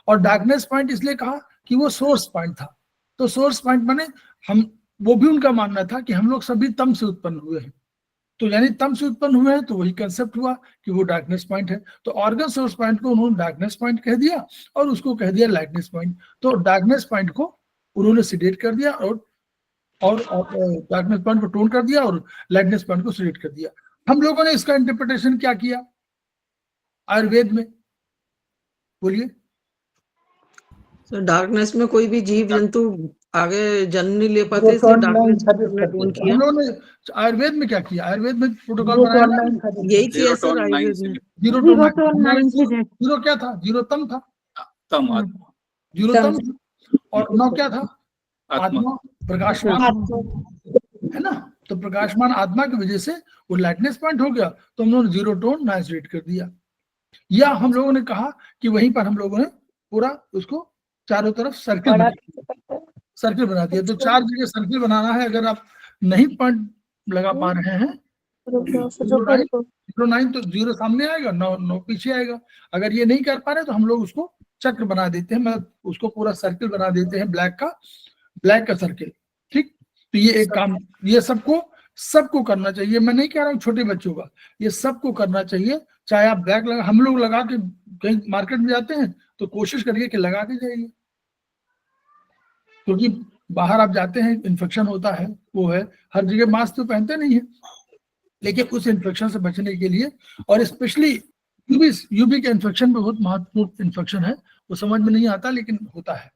और डार्कनेस पॉइंट इसलिए कहा कि वो सोर्स पॉइंट था। तो सोर्स पॉइंट माने हम, वो भी उनका मानना था कि हम लोग सभी तम से उत्पन्न हुए हैं, तो यानी तम से उत्पन्न हुए हैं, तो वही कंसेप्ट हुआ कि वो डार्कनेस पॉइंट है। तो ऑर्गन सोर्स पॉइंट को उन्होंने डार्कनेस पॉइंट कह दिया और उसको कह दिया लाइटनेस पॉइंट। तो डार्कनेस पॉइंट को उन्होंने सिडेट कर दिया और डार्कनेस पॉइंट को टोन कर दिया और लाइटनेस पॉइंट को सिडेट कर दिया। हम लोगों ने इसका इंटरप्रिटेशन क्या किया आयुर्वेद में, बोलिए। सर डार्कनेस में कोई भी जीव जंतु आगे जन्म नहीं ले पाते, इसलिए डार्कनेस हमने टोन किया। हम लोगों ने आयुर्वेद में क्या किया, आयुर्वेद में प्रोटोकॉल बनाया ना, यही किया सर आयुर्वेद में। जीरो क्या था, जीरो तम था, तम आत्मा, जीरो तम, और 9 क्या था, आत्मा, प्रकाशमान, है ना। तो प्रकाशमान आत्मा की वजह से वो लाइटनेस पॉइंट हो गया, तो हम लोगों ने जीरो टोन नाइट्रेट कर दिया। या हम लोगों ने कहा कि वहीं पर हम लोगों ने पूरा उसको चारों तरफ सर्किल बना दिया। तो 4 जगह सर्किल बनाना है, अगर आप नहीं पॉइंट लगा पा रहे हैं 09 तो 0 सामने आएगा, 9 पीछे आएगा। अगर ये नहीं कर पा रहे तो हम लोग उसको चक्र बना देते हैं, मतलब उसको पूरा सर्किल बना देते हैं, ब्लैक का सर्किल। ठीक, तो ये एक काम, ये सबको करना चाहिए। मैं नहीं कह रहा हूँ छोटे बच्चों का, ये सबको करना चाहिए। चाहे आप ब्लैक लगा, हम लोग लगा के कहीं मार्केट में जाते हैं तो कोशिश करिए कि लगा के जाइए, क्योंकि बाहर आप जाते हैं इन्फेक्शन होता है, वो है, हर जगह मास्क तो पहनते नहीं है, लेकिन उस इन्फेक्शन से बचने के लिए, और स्पेशली यूबी के इन्फेक्शन में बहुत महत्वपूर्ण इन्फेक्शन है, वो समझ में नहीं आता लेकिन होता है,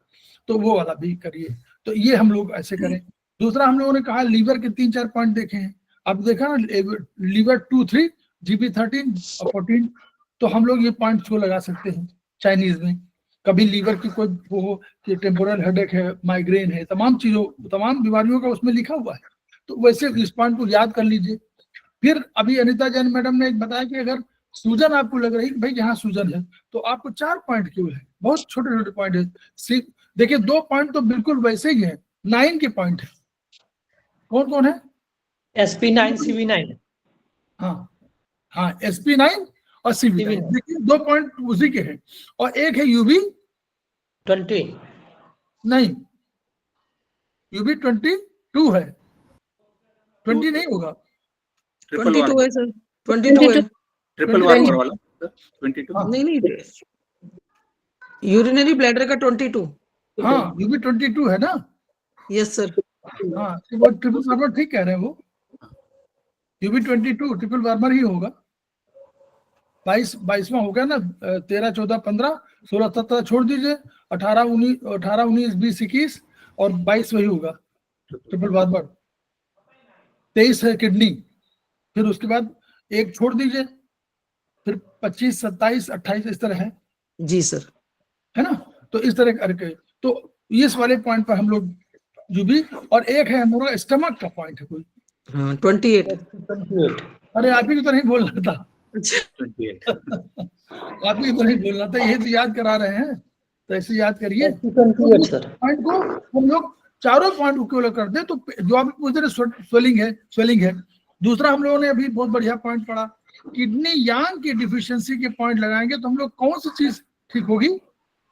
तो वो वाला भी करिए। तो ये हम लोग ऐसे करें। दूसरा हम लोगों ने कहा लीवर के 3-4 पॉइंट देखे हैं, अब देखा ना, लीवर 2, 3, GB 13 और 14, तो हम लोग ये पॉइंट्स को लगा सकते हैं चाइनीज में। कभी लीवर की कोई वो हो कि टेम्पोरल हेडेक है, माइग्रेन है, तमाम बीमारियों का उसमें लिखा हुआ है, तो वैसे इस पॉइंट को याद कर लीजिए। फिर अभी अनिता जैन मैडम ने बताया कि अगर सूजन आपको लग रही है, भाई यहाँ सूजन है, तो आपको 4 पॉइंट क्यों है, बहुत छोटे छोटे पॉइंट है। देखिए 2 पॉइंट तो बिल्कुल वैसे ही है, 9 के पॉइंट है। कौन कौन है? SP9 CV9। हाँ SP9 और CV9, देखिए 2 पॉइंट उसी के हैं। और एक है UB 20 नहीं, UB 22 है, 20 नहीं होगा, 22 है सर, 22 है। ट्रिपल वार्मर वाला 22। नहीं, यूरिनरी ब्लैडर का 22। हाँ UB 22 है ना। Yes sir. हाँ तो वो ट्रिपल वार्मर ठीक कह रहे हैं, वो UB 22 ट्रिपल वार्मर ही होगा। 22वां हो गया ना, 13, 14, 15, 16, 17 छोड़ दीजिए, 18, 19, 20, 21 और 22 वही होगा ट्रिपल वार्मर। 23 है किडनी, फिर उसके बाद एक छोड़ दीजिए, फिर 25, 27, 28 इस तरह है जी सर, है ना। तो इस तरह करके, तो इस वाले पॉइंट पर हम लोग यूबी, और एक है हम लोग स्टमक का पॉइंट है कोई, हाँ 28। अरे आप ही की तरह ही बोलना था, 28। आप ही की तरह ही बोलना था, ये तो याद करा रहे हैं, तो ऐसे याद करिए। पॉइंट को हम लोग चारों पॉइंट को क्यों कर दे, तो जो आप पूछ रहे स्वेलिंग है। दूसरा हम लोगों ने अभी बहुत बढ़िया पॉइंट पढ़ा, किडनी यांग की डिफिशियंसी के पॉइंट लगाएंगे तो हम लोग कौन सी चीज ठीक होगी।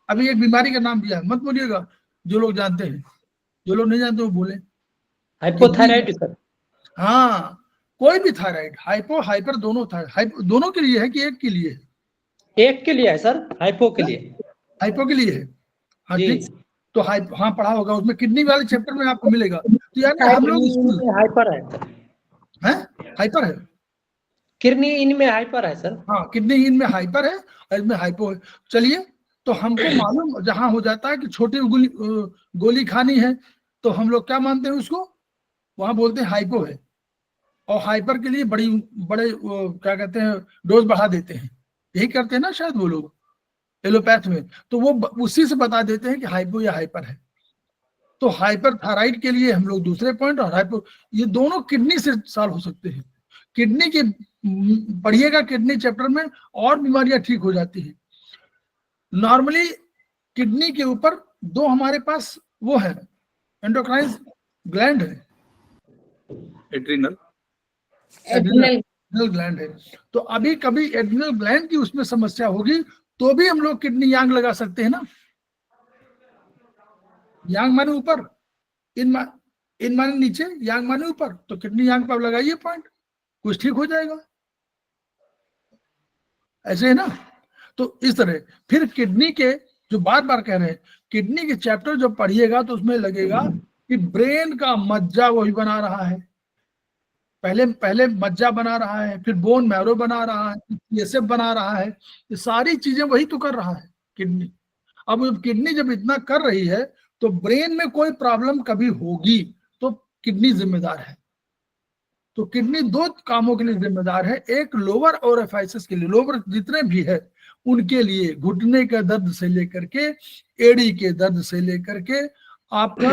अभी एक बीमारी का नाम दिया, मत बोलिएगा, जो लोग जानते हैं, जो लोग नहीं जानते वो बोले। Hypothyroid sir. हाँ, कोई भी थायराइड, हाइपो हाइपर दोनों के लिए है कि एक के लिए है? एक के लिए है सर, हाइपो के लिए। हाइपो के लिए है, हाँ ठीक। तो हाँ पढ़ा होगा, उसमें किडनी वाले चैप्टर में आपको मिलेगा। तो यानी हम लोग हाइपर है, हाइपर है, किडनी इनमें हाइपर है सर। हाँ किडनी इनमें हाइपर है और इसमें हाइपो है। चलिए, तो हमको मालूम जहां हो जाता है कि छोटी गोली खानी है, तो हम लोग क्या मानते हैं उसको, वहां बोलते हैं हाइपो है, और हाइपर के लिए बड़े क्या कहते हैं, डोज बढ़ा देते हैं, यही करते हैं ना शायद वो लोग एलोपैथ में, तो वो उसी से बता देते हैं कि हाइपो या हाइपर है। तो हाइपर थायराइड के लिए हम लोग दूसरे पॉइंट, और हाइपो, ये दोनों किडनी से सॉल्व हो सकते हैं। किडनी के पढ़िएगा, किडनी चैप्टर में और बीमारियां ठीक हो जाती है। नॉर्मली किडनी के ऊपर 2 हमारे पास वो है, एंडोक्राइन ग्लैंड है, एड्रिनल, एड्रिनल ग्लैंड है। तो अभी कभी एड्रिनल ग्लैंड की उसमें समस्या होगी तो भी हम लोग किडनी यांग लगा सकते हैं ना। यांग माने ऊपर, इन माने नीचे, यांग माने ऊपर, तो किडनी यांग पर लगाइए पॉइंट, कुछ ठीक हो जाएगा। ऐसे है ना। तो इस तरह फिर किडनी के जो बार बार कह रहे हैं, किडनी के चैप्टर जब पढ़िएगा तो उसमें लगेगा कि ब्रेन का मज्जा वही बना रहा है। पहले मज्जा बना रहा है, फिर बोन मैरो बना रहा है, सीएसएफ बना रहा है, ये सारी चीजें वही तो कर रहा है किडनी। अब किडनी जब इतना कर रही है तो ब्रेन में कोई प्रॉब्लम कभी होगी तो किडनी जिम्मेदार है। तो किडनी दो कामों के लिए जिम्मेदार है, एक लोअर ओरिफिस के लिए, लोअर जितने भी है उनके लिए, घुटने के दर्द से लेकर के एड़ी के दर्द से लेकर के आपका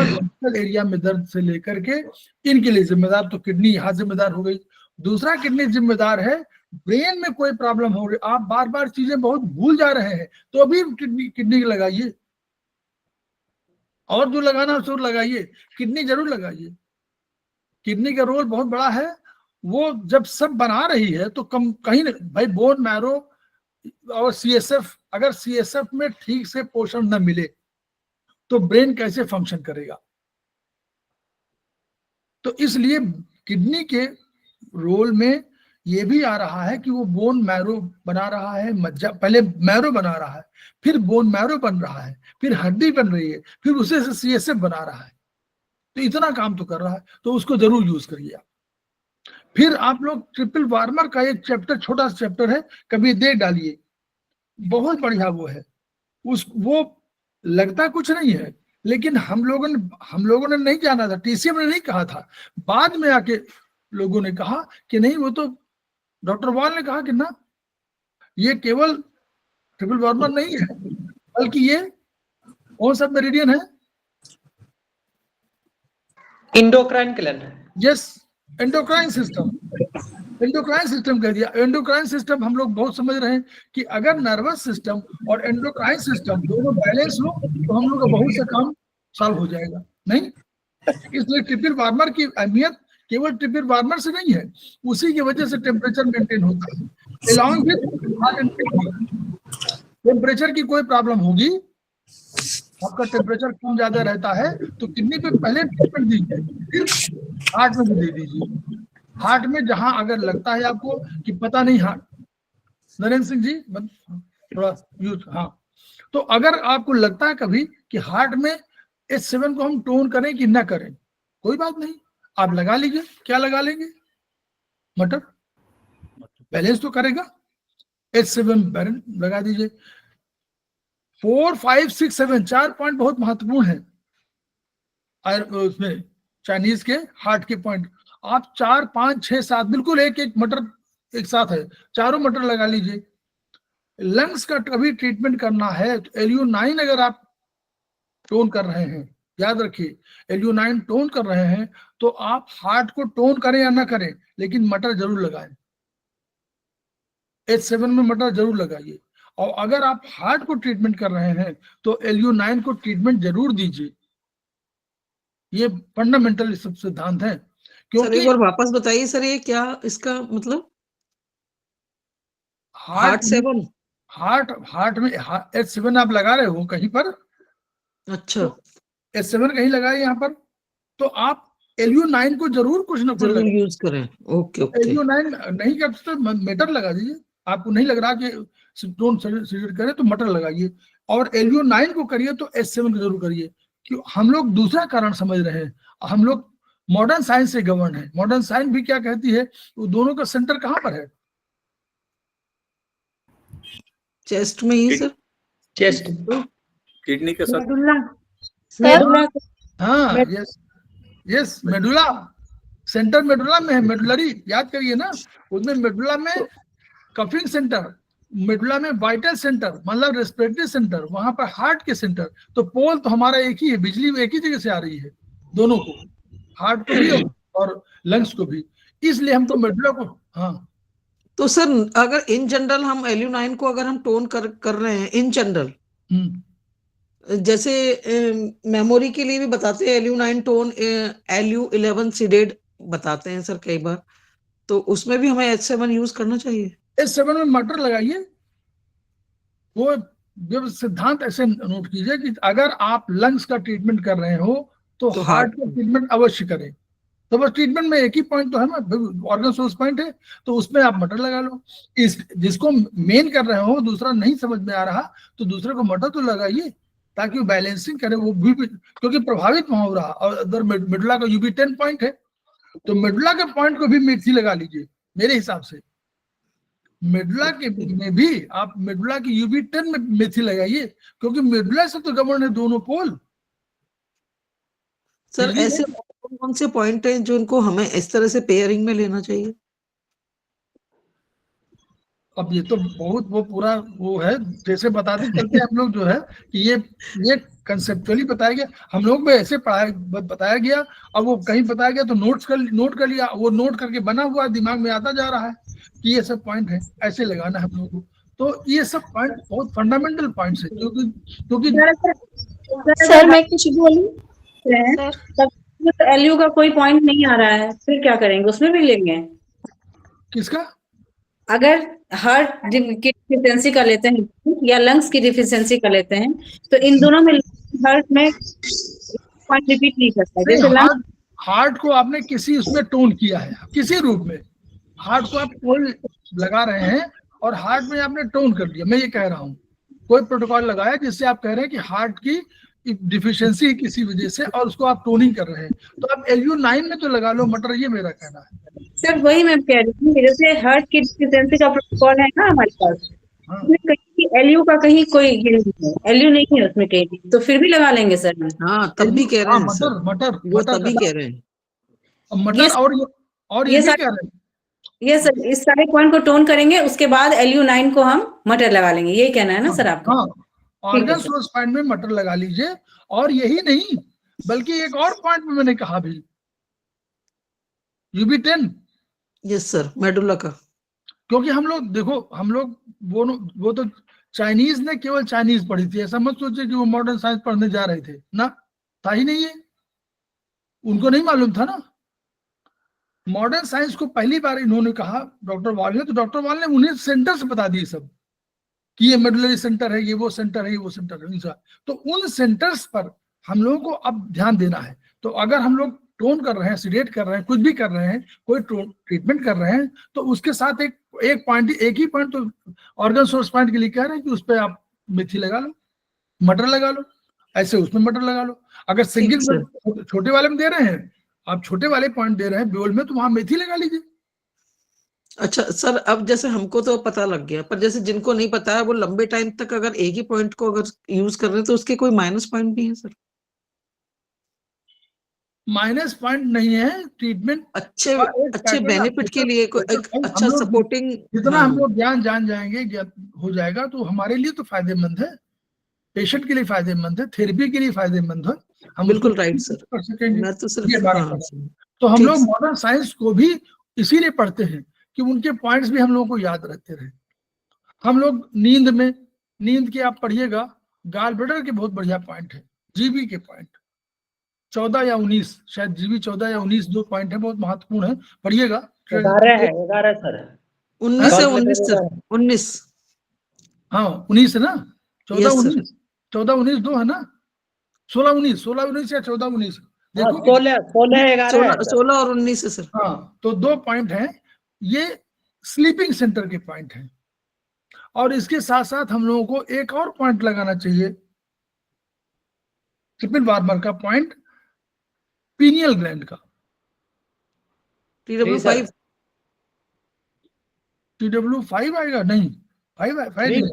एरिया में दर्द से लेकर के इनके लिए जिम्मेदार, तो किडनी यहाँ जिम्मेदार हो गई। दूसरा किडनी जिम्मेदार है ब्रेन में कोई प्रॉब्लम हो रही, आप बार बार चीजें बहुत भूल जा रहे हैं तो अभी किडनी लगाइए, और जो लगाना है जरूर लगाइए, किडनी जरूर लगाइए। किडनी का रोल बहुत बड़ा है, वो जब सब बना रही है तो कहीं भाई बोन मैरो और सीएसएफ, अगर सीएसएफ में ठीक से पोषण न मिले तो ब्रेन कैसे फंक्शन करेगा। तो इसलिए किडनी के रोल में ये भी आ रहा है कि वो बोन मैरो बना रहा है, मज्जा, पहले मैरो बना रहा है, फिर बोन मैरो बन रहा है, फिर हड्डी बन रही है, फिर उसे से सीएसएफ बना रहा है। तो इतना काम तो कर रहा है, तो उसको जरूर यूज करिए आप। फिर आप लोग ट्रिपल वार्मर का एक चैप्टर, छोटा सा चैप्टर है, कभी देख डालिए, बहुत बढ़िया वो है। वो लगता कुछ नहीं है, लेकिन हम लोगों ने नहीं जाना था, टीसीएम ने नहीं कहा था, बाद में आके लोगों ने कहा कि नहीं, वो तो डॉक्टर वॉल ने कहा कि ना, ये केवल ट्रिपल वार्मर नहीं है, बल्कि ये कौन सा मेरिडियन है, endocrine gland. Yes, endocrine system. Endocrine system कह दिया। एंडोक्राइन सिस्टम हम लोग बहुत समझ रहे हैं कि अगर नर्वस सिस्टम और एंडोक्राइन सिस्टम दोनों बैलेंस हो तो हम लोग का बहुत सा काम सॉल्व हो जाएगा। नहीं, इसलिए ट्रिपल वार्मर की अहमियत केवल ट्रिपल वार्मर से नहीं है, उसी की वजह से टेम्परेचर मेंटेन होता है। Along with heart and kidney, temperature की कोई प्रॉब्लम होगी, आपका टेम्परेचर कम ज्यादा रहता है तो किडनी पे पहले ट्रीटमेंट दीजिए, फिर हार्ट में भी दे दीजिए। हार्ट में जहां अगर लगता है आपको कि पता नहीं, हार्ट, नरेंद्र सिंह जी थोड़ा यूज, हाँ, तो अगर आपको लगता है कभी कि हार्ट में H7 को हम टोन करें कि ना करें, कोई बात नहीं, आप लगा लीजिए। क्या लगा लेंगे? मटर, बैलेंस तो करेगा। H7 बैलेंस लगा दीजिए। 4, 5, 6, 7 4 पॉइंट बहुत महत्वपूर्ण है उसमें, चाइनीज के हार्ट के पॉइंट। आप 4, 5, 6, 7 बिल्कुल एक मटर एक साथ है, चारों मटर लगा लीजिए। लंग्स का कभी ट्रीटमेंट करना है तो LU9 अगर आप टोन कर रहे हैं, याद रखिए, LU9 टोन कर रहे हैं तो आप हार्ट को टोन करें या ना करें, लेकिन मटर जरूर लगाएं। H7 में मटर जरूर लगाइए। और अगर आप हार्ट को ट्रीटमेंट कर रहे हैं तो LU9 को ट्रीटमेंट जरूर दीजिए। ये फंडामेंटल सब सिद्धांत है। सर एक बार वापस बताइए सर, ये क्या इसका मतलब? हार्ट 7, हार्ट में H7 आप लगा रहे हो कहीं पर, अच्छा, तो H7 कहीं लगाए यहाँ पर, तो आप LU9 को जरूर कुछ ना कुछ यूज करें। Okay okay. LU9 नहीं कर तो मटर लगा दीजिए। आपको नहीं लग रहा कि टोन सजेस्ट करें तो मटर लगाइए, और LU9 को करिए तो H7 को जरूर करिए। क्यों? हम लोग दूसरा कारण समझ रहे हैं, हम लोग मॉडर्न साइंस से गवर्न है। मॉडर्न साइंस भी क्या कहती है, वो दोनों का सेंटर कहाँ पर है? चेस्ट में ही सर, चेस्ट, किडनी के साथ, हाँ, यस, मेडुला, सेंटर मेडुला में है, मेडुलरी, याद करिए ना, उसमें मेडुला में कफिंग सेंटर, मेडुला में वाइटल सेंटर मतलब रेस्पिरेटरी सेंटर, वहां पर हार्ट के सेंटर। तो पोल तो हमारा एक ही है, बिजली एक ही जगह से आ रही है दोनों को, हार्ट को भी और लंग्स को भी, इसलिए हमको मेडुला को। हाँ, तो सर अगर इन जनरल हम LU9 को अगर हम टोन कर रहे हैं इन जनरल, जैसे मेमोरी के लिए भी बताते हैं LU9 टोन, LU11 सीडेड बताते हैं सर कई बार, तो उसमें भी हमें H7 यूज करना चाहिए। H7 में मटर लगाइए। वो जब सिद्धांत ऐसे नोट कीजिए कि अगर आप लंग्स का ट्रीटमेंट कर रहे हो तो तो हार्ट heart का ट्रीटमेंट अवश्य करें। तो बस ट्रीटमेंट में एक ही पॉइंट तो है ना, ऑर्गन सोर्स पॉइंट है, तो उसमें आप मटर लगा लो। इस जिसको मेन कर रहे हो दूसरा नहीं समझ में आ रहा तो दूसरे को मटर तो लगाइए ताकि वो बैलेंसिंग करे, वो भी क्योंकि प्रभावित वहां हो रहा। और अगर मिडुला का यूबी 10 पॉइंट है तो मिडुला के पॉइंट को भी मेथी लगा लीजिए। मेरे हिसाब से मिडुला के में भी आप मिडुला की यूबी 10 में मेथी लगाइए, क्योंकि मिडुला से तो गवर्न है दोनों पोल। सर ऐसे कौन से पॉइंट हैं जो इनको हमें इस तरह से पेयरिंग में लेना चाहिए? अब ये तो बहुत वो पूरा वो है, जैसे बताते चलते हैं हम लोग जो है कि ये कंसेप्चुअली बताया गया, हम लोग में ऐसे बताया गया। अब वो कहीं बताया गया तो नोट कर लिया, वो नोट करके बना हुआ दिमाग में आता जा रहा है कि ये सब पॉइंट है, ऐसे लगाना है हम लोग को। तो ये सब पॉइंट बहुत फंडामेंटल पॉइंट्स है, क्योंकि सर मैं कुछ बोलूं, तब एलयू का कोई पॉइंट नहीं आ रहा है, फिर क्या करेंगे? उसमें भी लेंगे? किसका? अगर हार्ट की डिफिशियंसी का लेते हैं या लंग्स की डिफिशियंसी का लेते हैं तो इन दोनों में हार्ट में पॉइंट रिपीट नहीं करता। जैसे लंग्स, हार्ट को आपने किसी उसमें टोन किया है, किसी रूप में हार्ट को आप कोई लगा रहे हैं और हार्ट में आपने टोन कर दिया। मैं ये कह रहा हूँ कोई प्रोटोकॉल लगाया जिससे आप कह रहे हैं कि हार्ट की डिफिशियंसी है किसी वजह से और उसको आप टोनिंग कर रहे हैं, तो आप LU9 में तो लगा लो मटर, ये मेरा कहना है। सर वही मैं कह रही हूँ, जैसे हार्ट की डिफिशियंसी का प्रोटोकॉल है ना हमारे पास, उसमें कहीं एलयू का कहीं कोई ये नहीं है, एलयू नहीं है उसमें कहीं भी, तो फिर भी लगा लेंगे सर। हाँ तब भी कह रहे हैं सर, मटर वो तभी कह रहे हैं मटर और ये भी कह रहे हैं ये सर इस सारे पॉइंट को टोन करेंगे, उसके बाद LU9 को हम मटर लगा लेंगे, यही कहना है ना सर आपका? हाँ, ऑर्गन सोर्स पॉइंट में मटर लगा लीजिए। और यही नहीं बल्कि एक और पॉइंट में मैंने कहा भी, यूबी 10। यस सर, मेडुला का। क्योंकि हम लोग देखो, हम लोग वो तो चाइनीज ने केवल चाइनीज पढ़ी थी, ऐसा मत सोचिए कि वो मॉडर्न साइंस पढ़ने जा रहे थे ना, था ही नहीं, ये उनको नहीं मालूम था ना। मॉडर्न साइंस को पहली बार इन्होंने कहा डॉक्टर वाल ने, तो डॉक्टर वाल ने उन्हें सेंटर से बता दिए सब कि ये मेडुलरी सेंटर है, ये वो सेंटर है, ये वो सेंटर है। तो उन सेंटर्स पर हम लोगों को अब ध्यान देना है। तो अगर हम लोग टोन कर रहे हैं, सीडेट कर रहे हैं, कुछ भी कर रहे हैं, कोई ट्रीटमेंट कर रहे हैं, तो उसके साथ एक ही पॉइंट तो ऑर्गन सोर्स पॉइंट के लिए कह रहे हैं कि उस पर आप मेथी लगा लो, मटर लगा लो, ऐसे उसमें मटर लगा लो। अगर सिंगल छोटे वाले में दे रहे हैं, आप छोटे वाले पॉइंट दे रहे हैं ब्योल में, तो वहां मेथी लगा लीजिए। अच्छा सर, अब जैसे हमको तो पता लग गया, पर जैसे जिनको नहीं पता है वो लंबे टाइम तक अगर एक ही पॉइंट को अगर यूज कर रहे हैं तो उसके कोई माइनस पॉइंट भी है सर? माइनस पॉइंट नहीं है, ट्रीटमेंट अच्छे बेनिफिट के लिए एक अच्छा सपोर्टिंग, जितना हम लोग ज्ञान जान जाएंगे, हो जाएगा, तो हमारे लिए तो फायदेमंद है, पेशेंट के लिए फायदेमंद है, थेरेपी के लिए फायदेमंद है। हम बिल्कुल राइट सर, कर सकेंगे। मैं तो सिर्फ तो हम लोग मॉडर्न साइंस को भी इसीलिए पढ़ते हैं कि उनके पॉइंट्स भी हम लोगों को याद रहते रहे। हम लोग नींद के आप पढ़िएगा, गाल ब्लैडर के बहुत बढ़िया पॉइंट है, जीबी के पॉइंट 14 या 19, शायद जीबी 14 या 19 दो पॉइंट है, बहुत महत्वपूर्ण है, पढ़िएगा। 11 सर, 19 से 19 सर, 19, हाँ 19 है ना, 14 19 दो है ना, 16 19 या 14 19, देखो 16 और 19 है सर। हाँ, तो दो पॉइंट हैं, ये स्लीपिंग सेंटर के पॉइंट हैं। और इसके साथ साथ हम लोगों को एक और पॉइंट लगाना चाहिए, ट्रिपल वार्मर का पॉइंट, पीनियल ग्लैंड का, TW5 आएगा नहीं, 5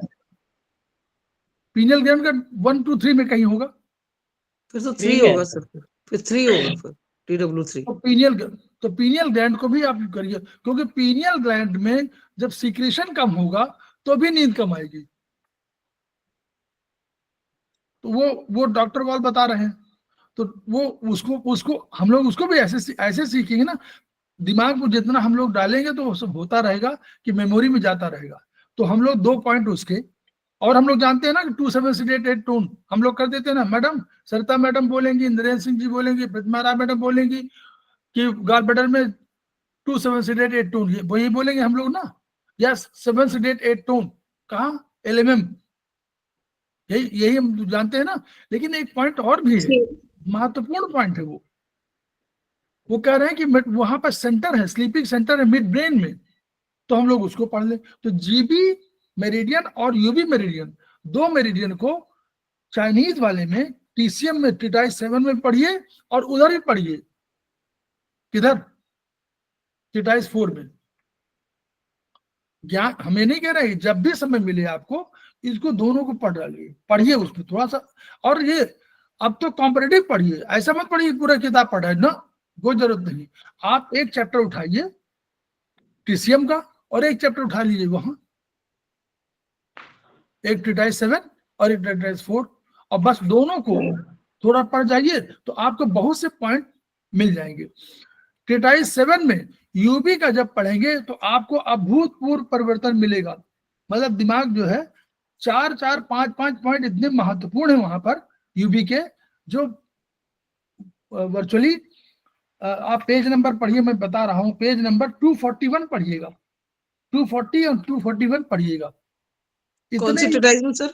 पीनियल ग्लैंड का 1 2 3 में कहीं होगा, फिर तो 3 होगा सर, फिर 3 होगा फिर TW3। तो पीनियल ग्लैंड को भी आप करिए, क्योंकि पीनियल ग्लैंड में जब सीक्रेशन कम होगा तो भी नींद कम आएगी। तो वो डॉक्टर वाल बता रहे हैं, तो वो उसको हम लोग उसको भी ऐसे सीखेंगे ना, दिमाग को जितना हम लोग डालेंगे तो वो सब होता रहेगा कि मेमोरी में जाता रहेगा। तो हम लोग 2 पॉइंट उसके, और हम लोग जानते हैं ना कि 2788 टोन हम लोग कर देते हैं ना, मैडम सरिता मैडम बोलेंगी, इंद्रेंद्र सिंह जी बोलेंगी, प्रतिमा राय मैडम बोलेंगी कि गाल ब्लैडर में 2 7 से 8 टोन, ये वही बोलेंगे हम लोग ना, यस 7 से 8 टोन, कहाँ LMM, यही हम जानते हैं ना। लेकिन एक पॉइंट और भी है, महत्वपूर्ण पॉइंट है, वो कह रहे हैं कि वहां पर सेंटर है, स्लीपिंग सेंटर है मिड ब्रेन में, तो हम लोग उसको पढ़ ले। तो जीबी मेरिडियन और यूबी मेरिडियन, दो मेरिडियन को चाइनीज वाले में TCM में ट्रिटाइज 7 में पढ़िए और उधर ही पढ़िए, किधर, ट्रिटाइज 4 में। ज्ञान हमें नहीं कह रहे, जब भी समय मिले आपको इसको दोनों को पढ़ डालिए, पढ़िए उसमें थोड़ा सा। और ये अब तो कॉम्परेटिव पढ़िए, ऐसा मत पढ़िए पूरा किताब पढ़ा है ना, कोई जरूरत नहीं। आप एक चैप्टर उठाइए TCM का और एक चैप्टर उठा लीजिए वहां, एक ट्रिटाइज 7 और एक ट्रिटाइज 4, और बस दोनों को थोड़ा पढ़ जाइए तो आपको बहुत से पॉइंट मिल जाएंगे। ट्रिटाइज 7 में यूबी का जब पढ़ेंगे तो आपको अभूतपूर्व परिवर्तन मिलेगा, मतलब दिमाग जो है 4-4 5-5 पॉइंट इतने महत्वपूर्ण है वहां पर यूबी के, जो वर्चुअली आप पेज नंबर पढ़िए, मैं बता रहा हूं, पेज नंबर 241 पढ़िएगा, 240 और 241 पढ़िएगा। कौन सी ट्रिटाइज में सर?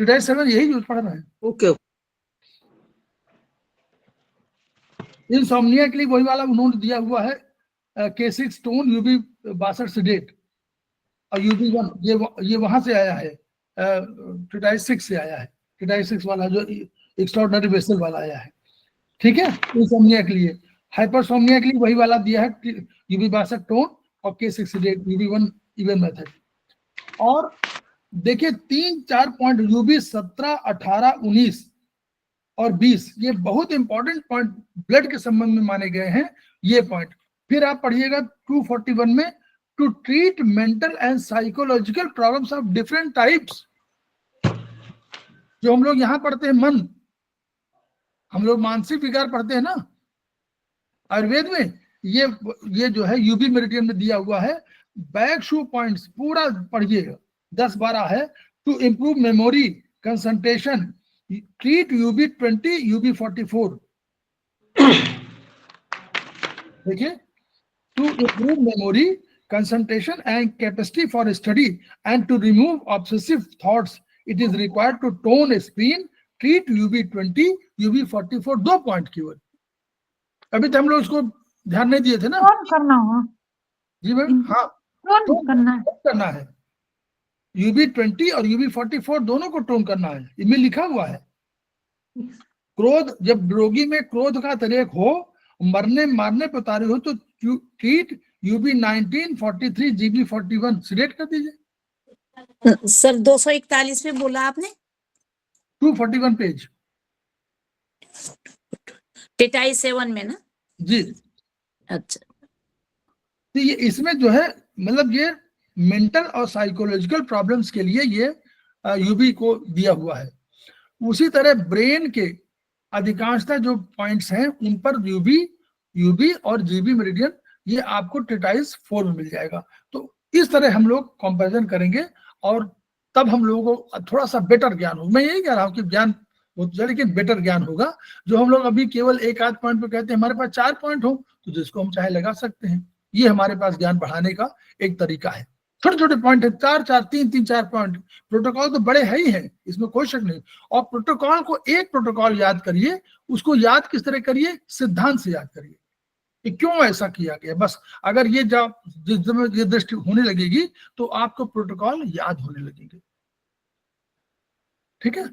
ट्रिटाइज 7 यही यूज पढ़ रहे हैं। ओके। इंसोम्निया के लिए वही वाला उन्होंने दिया हुआ है, K6 टोन यूबी 62 सेडेट और UB1, ये वहां से आया है, ट्रिटाइज 6 से आया है, ट्रिटाइज 6 वाला जो एक्स्ट्राऑर्डिनरी वेसल वाला आया है, ठीक है। इंसोम्निया के लिए, हाइपरसोम्निया के लिए वही वाला दिया है UB 62 टोन और K6 sedate, UB1 even method. और देखिए 3-4 पॉइंट UB 17, 18, 19 और 20, ये बहुत इंपॉर्टेंट पॉइंट ब्लड के संबंध में माने गए हैं ये पॉइंट। फिर आप पढ़िएगा 241 में, to treat mental and psychological problems of different types. जो हम लोग यहाँ पढ़ते हैं मन, हम लोग मानसिक विकार पढ़ते हैं ना आयुर्वेद में, ये जो है यूबी मेरिडियन में दिया हुआ है। बैक शू पॉइंट्स पूरा पढ़िएगा, 10-12 है। To improve memory, concentration, treat UB 20, UB 44। देखिए, to improve memory, concentration and capacity for study and to remove obsessive thoughts, it is required to tone spleen, treat UB 20, UB 44, 2 point केवल। अभी तो हम लोग इसको ध्यान नहीं दिए थे ना, कौन करना हो जी मैम, हाँ कौन करना है UB 20 और UB 44 दोनों को टोन करना है, इनमें लिखा हुआ है। क्रोध, जब रोगी में क्रोध का अतिरेक हो, मरने मारने पर उतारे हो, तो ट्रीट UB 19, 43, GB 41 सिलेक्ट कर दीजिए। सर 241 में बोला आपने, 241 पेज, ट्रिटाइज 7 में ना जी। अच्छा, तो ये इसमें जो है, मतलब ये मेंटल और साइकोलॉजिकल प्रॉब्लम्स के लिए ये UB को दिया हुआ है। उसी तरह ब्रेन के अधिकांशतः जो पॉइंट्स हैं उन पर UB और GB मेरिडियन ये आपको ट्रिटाइज 4 में मिल जाएगा। तो इस तरह हम लोग कंपैरिजन करेंगे और तब हम लोगों को थोड़ा सा बेटर ज्ञान होगा। मैं यही कह रहा हूँ कि ज्ञान होता है लेकिन बेटर ज्ञान होगा। जो हम लोग अभी केवल 1-8 पॉइंट पे कहते हैं, हमारे पास 4 पॉइंट हो तो जिसको हम चाहे लगा सकते हैं। ये हमारे पास ज्ञान बढ़ाने का एक तरीका है। छोटे छोटे पॉइंट है, 3-4 पॉइंट। प्रोटोकॉल तो बड़े है ही है, इसमें कोई शक नहीं। और प्रोटोकॉल को, एक प्रोटोकॉल याद करिए, उसको याद किस तरह करिए, सिद्धांत से याद करिए कि क्यों ऐसा किया गया। बस अगर ये ये दृष्टि होने लगेगी तो आपको प्रोटोकॉल याद होने लगेंगे। ठीक है,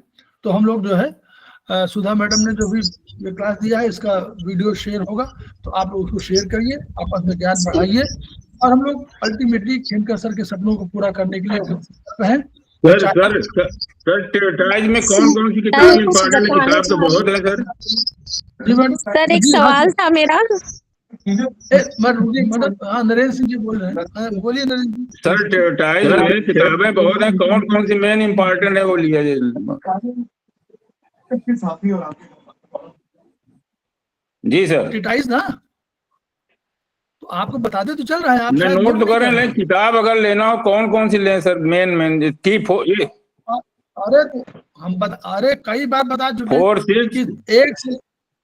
तो हम लोग जो है सुधा मैडम ने जो भी ये क्लास दिया है, इसका वीडियो शेयर होगा तो आप लोग उसको शेयर करिए, आपस में ज्ञान बढ़ाइए और हम लोग अल्टीमेटली खेमकर सर के सपनों को पूरा करने के लिए हैं। सर ट्रिटाइज में कौन कौन सी किताब इंपॉर्टेंट है? किताब तो बहुत है सर। सर एक सवाल था मेरा। नरेंद्र सिंह जी बोल रहे हैं, बोलिए नरेंद्र जी। सर ट्रिटाइज में किताबें बहुत हैं, कौन कौन सी मेन इंपॉर्टेंट है वो लिया जी सर। ट्रिटाइज ना तो आपको बता दे तो चल रहा है, आप नोट तो कर रहे हैं। किताब अगर लेना हो कौन कौन सी लें सर? मेन ये अरे हम अरे कई बार बता चुके हैं कि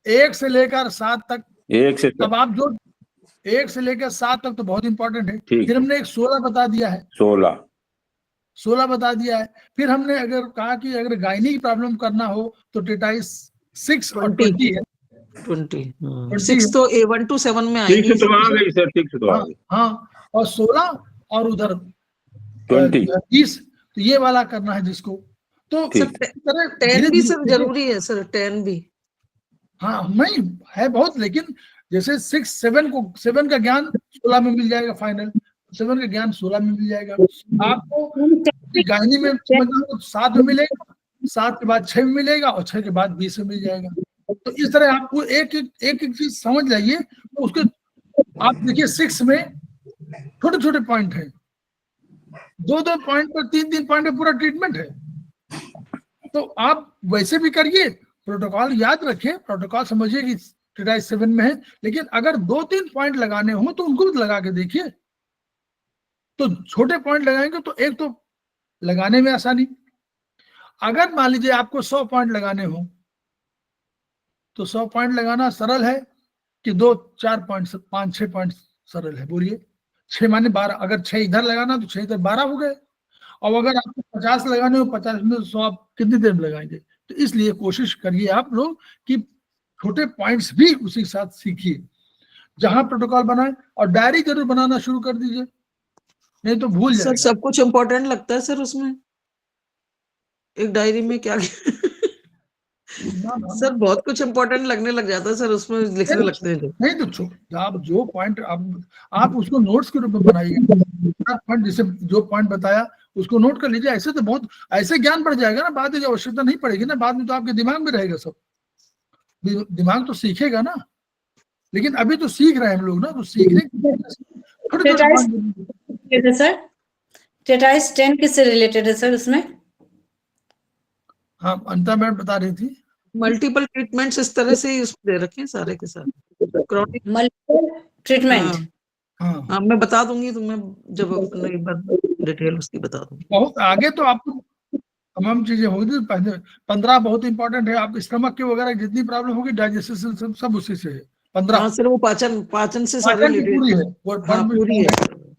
1 से लेकर 7 तक। 1 से अब आप जो 1 से लेकर 7 तक तो बहुत इंपॉर्टेंट है। ठीक। फिर हमने एक 16 बता दिया है, 16 बता दिया है। फिर हमने अगर कहा कि अगर गायनी की प्रॉब्लम करना हो तो टेटाइस 6 और 20 है। 20 6 तो A1 to 7 में आएगी। 6 तो आ गई सर, 6 तो आ गई। हाँ, और 16 और उधर 20 तो ये वाला करना है जिसको। तो ठीक। 10 भी सर जरूरी है सर, 10 भी। हाँ नहीं है बहुत, लेकिन जैसे 6 7 का ज्ञान 16 में मिल जाएगा, फाइनल 7 का ज्ञान 16 में मिल जाएगा। आपको गायनी में समझना हो तो 7 में मिलेगा, 7 के बाद 6 में मिलेगा और 6 के बाद 20 में मिल जाएगा। तो इस तरह आपको एक चीज समझ जाइए। तो उसके आप देखिए 6 में छोटे छोटे पॉइंट है, 2 पॉइंट पर 3 पॉइंट पर पूरा ट्रीटमेंट है। तो आप वैसे भी करिए, प्रोटोकॉल याद रखिए, प्रोटोकॉल समझिए कि टेटाइस 7 में है, लेकिन अगर 2-3 पॉइंट लगाने हो तो उनको भी लगा के देखिए। तो छोटे पॉइंट लगाएंगे तो एक तो लगाने में आसानी। अगर मान लीजिए आपको 100 पॉइंट लगाने हो तो 100 पॉइंट लगाना सरल है कि 2-4 पॉइंट 5-6 पॉइंट सरल है। बोलिए 6 माने 12, अगर 6 इधर लगाना तो 6 इधर 12 हो गए। और अगर आपको 50 लगाने हो, 50 में 100 आप कितनी देर में लगाएंगे? तो इसलिए कोशिश करिए आप लोग कि छोटे पॉइंट्स भी उसी के साथ सीखिए। जहां प्रोटोकॉल बनाए और डायरी जरूर बनाना शुरू कर दीजिए, नहीं तो भूल जाएगा। सर सब कुछ इम्पोर्टेंट लगता है सर उसमें, एक डायरी में क्या सर बहुत कुछ इम्पोर्टेंट लगने लग जाता है सर, उसमें लिखने लगते हैं। नहीं तो आप जो पॉइंट आप उसको नोट्स के रूप में बनाइए। जैसे जो पॉइंट बताया उसको नोट कर लीजिए। ऐसे तो बहुत ऐसे ज्ञान बढ़ जाएगा ना, बाद में जो आवश्यकता नहीं पड़ेगी ना, बाद में तो आपके दिमाग में रहेगा सब। दिमाग तो सीखेगा ना, लेकिन अभी तो सीख रहे हैं हम लोग ना, तो सीखने सर टेटाइस 10 किससे रिलेटेड है सर उसमें? हाँ, अनिता मैडम बता रही थी मल्टीपल ट्रीटमेंट्स इस तरह से उसमें दे रखे हैं सारे के साथ। Chronic multiple treatment. हाँ मैं बता दूंगी तुम्हें, जब एक बार डिटेल उसकी बता दूंगी। बहुत आगे तो आपको तमाम चीजें होगी। पहले 15 बहुत इंपॉर्टेंट है। आप स्टमक के वगैरह जितनी प्रॉब्लम होगी, डाइजेशन सब उसी से है। 15 हाँ सर वो पाचन से सारे पूरी है, पूरी है।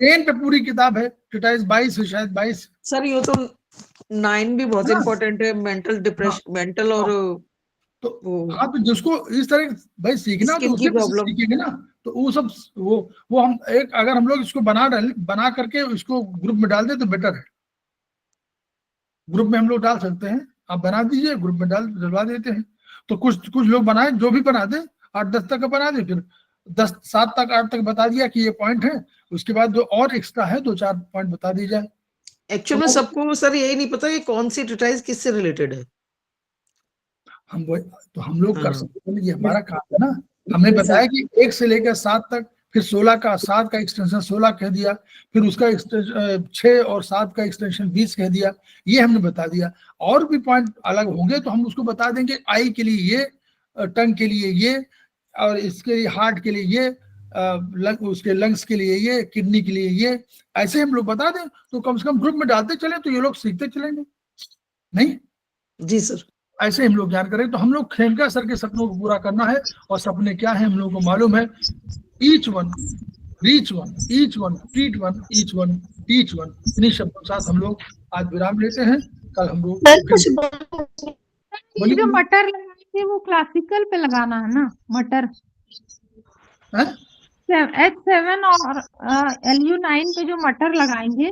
10 पे पूरी किताब है। टेटाइस 22 है शायद, 22 सर। ये तो 9 भी बहुत इम्पोर्टेंट है, मेंटल डिप्रेशन, मेंटल और तो आप जिसको इस तरह भाई सीखना तो उसे सीखेंगे ना। तो वो सब वो हम एक अगर हम लोग इसको बना करके इसको ग्रुप में डाल दे तो बेटर है। ग्रुप में हम लोग डाल सकते हैं, आप बना दीजिए, ग्रुप में डलवा देते हैं। तो कुछ लोग बनाए, जो भी बना दे 8-10 तक का बना दे, फिर 7 तक 8 तक बता दिया कि ये पॉइंट है। उसके बाद जो और एक्स्ट्रा है 2-4 पॉइंट बता दी जाए। एक्चुअली में सबको सर यही नहीं पता कि कौन सी टेटाइस किससे रिलेटेड है। हम लोग कर सकते हैं, ये हमारा काम है ना। हमने बताया कि 1 से लेकर 7 तक, फिर 7 का एक्सटेंशन 16 कह दिया, फिर उसका 6 और 7 का एक्सटेंशन 20 कह दिया। ये हमने बता दिया। और भी पॉइंट अलग होंगे तो हम उसको बता देंगे। आई के लिए ये, टंग के लिए ये, और इसके हार्ट के लिए ये, उसके लंग्स के लिए ये, किडनी के लिए ये, ऐसे हम लोग बता दें तो कम से कम ग्रुप में डालते चले तो ये लोग सीखते चलेंगे। नहीं जी सर, ऐसे हम लोग ज्ञान करें। तो हम लोग खेमका सर के सपनों को पूरा करना है, और सपने क्या है हम लोगों को मालूम है। Each one, reach one, each one, treat one, each one, teach one. इन्हीं शब्दों के साथ हम लोग आज विराम लेते हैं। कल हम लोग जो मटर लगाएंगे वो क्लासिकल पे लगाना है ना, मटर H7 और LU9 पे जो मटर लगाएंगे।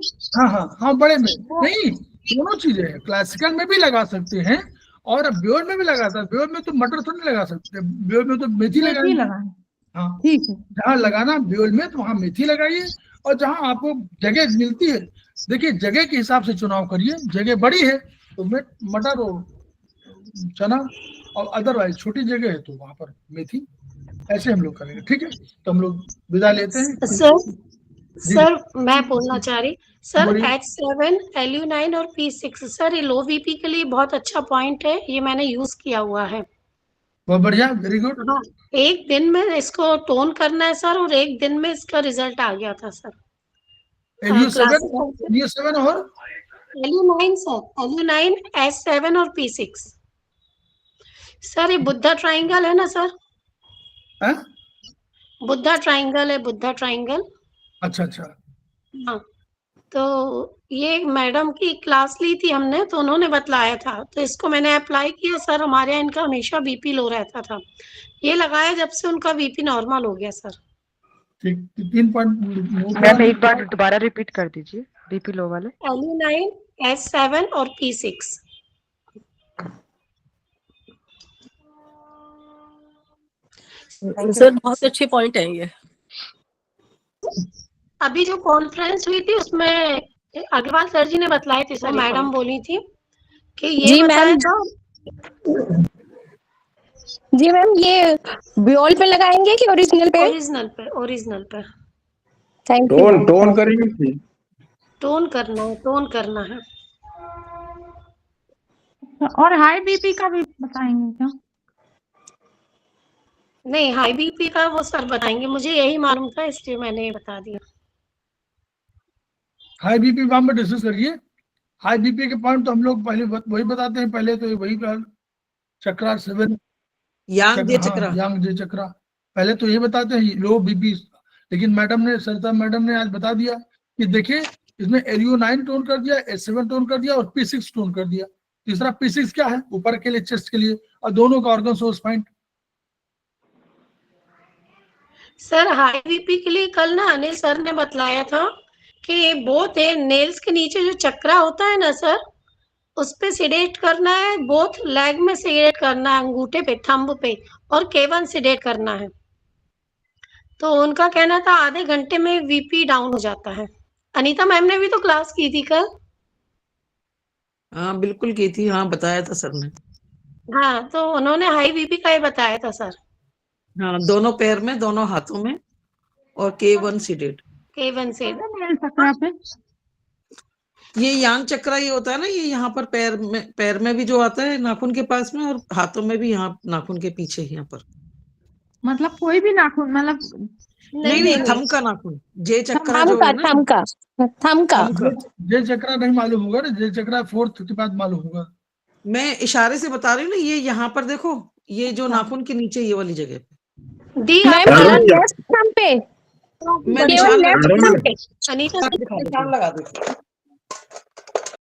हाँ बड़े में नहीं, दोनों चीजें हैं। क्लासिकल में भी लगा सकते हैं और ब्योर में भी लगा सकते हैं। ब्योर में तो मटर तो नहीं लगा सकते, ब्योर में तो मेथी लगाएंगे। हाँ ठीक है, जहाँ लगाना ब्योर में तो वहाँ मेथी लगाइए, और जहाँ आपको जगह मिलती है, देखिए जगह के हिसाब से चुनाव करिए। जगह बड़ी है तो मटर और चना, और अदरवाइज छोटी जगह है तो वहां पर मेथी। ऐसे हम लोग करेंगे। ठीक है, तो हम लोग विदा लेते हैं। सर मैं बोलना चाह रही सर, H7, LU9 और P6 सर, ये लो बीपी के लिए बहुत अच्छा पॉइंट है। ये मैंने यूज किया हुआ है। बहुत बढ़िया, वेरी गुड। हाँ, एक दिन में इसको टोन करना है सर, और एक दिन में इसका रिजल्ट आ गया था सर। LU7 और LU9 सर, LU9, H7 और P6 सर। ये बुद्धा ट्राइंगल है ना सर, बुद्धा ट्राइंगल है, बुद्धा ट्राइंगल। अच्छा अच्छा। हाँ, तो ये मैडम की क्लास ली थी हमने, तो उन्होंने बतलाया था, तो इसको मैंने अप्लाई किया सर। हमारे यहाँ इनका हमेशा बीपी लो रहता था, ये लगाया जब से उनका बीपी नॉर्मल हो गया सर। ठीक, 3 पॉइंट मैम एक बार दोबारा रिपीट कर दीजिए बीपी लो वाले। LU9, S7 और P6। सर बहुत अच्छे पॉइंट है ये। अभी जो कॉन्फ्रेंस हुई थी उसमें अग्रवाल सर जी ने बतलाए थे सर, मैडम बोली थी कि ये जी बताया मैम। था। जी मैम, ये बियोल पे लगाएंगे कि ओरिजिनल पे? ओरिजिनल पे, ओरिजिनल पे। Thank you. टोन टोन करेंगे, टोन करना है, टोन करना है। और हाई बीपी का भी बताएंगे क्या? नहीं, हाई बीपी का वो सर बताएंगे, मुझे यही मालूम था इसलिए मैंने ये बता दिया। हाई बीपी में डिस्कस करिए। हाई बीपी के पॉइंट तो हम लोग पहले वही बताते हैं, पहले तो वही चक्रा 7 यांग जे चक्रा। यांग जे चक्रा पहले तो ये बताते हैं लो बीपी। लेकिन मैडम ने, सरिता मैडम ने आज बता दिया कि देखिए इसमें LU9 टोन कर दिया, S7 टोन कर दिया और P6 टोन कर दिया। तीसरा P6 क्या है? ऊपर के लिए, चेस्ट के लिए, और दोनों का organ source point. Sir high BP के लिए कल ना अनिल सर ने बतलाया था कि बोथ है नेल्स के नीचे जो चक्रा होता है ना सर, उस पे सिडेट करना है, बोथ लेग में सिडेट करना है, अंगूठे पे, थंब पे, और K1 सिडेट करना है। तो उनका कहना था आधे घंटे में बीपी डाउन हो जाता है। अनीता मैम ने भी तो क्लास की थी कल। हाँ बिल्कुल की थी, हाँ बताया था सर ने। हाँ, तो उन्होंने हाई बीपी का ही बताया था सर। हाँ, दोनों पैर में, दोनों हाथों में, और K1 सीडेड। K1 से चक्रा पे ये यांग चक्रा ये होता है ना, ये यहाँ पर पैर में भी जो आता है नाखून के पास में, और हाथों में भी, यहाँ नाखून के पीछे यहाँ पर। मतलब कोई भी नाखून, मतलब नहीं, थंब का नाखून, जे चक्रा थंब जो का, है ना। थंब का। जे चक्रा नहीं मालूम होगा ना, जे चक्रा 4th के बाद मालूम होगा। मैं इशारे से बता रही हूँ ना, ये यहाँ पर देखो, ये जो नाखून के नीचे ये वाली जगह पे। मैम लेफ्ट थंब पे, मैं केवल लेफ्ट थंब पे। अनीता निशान लगा दो।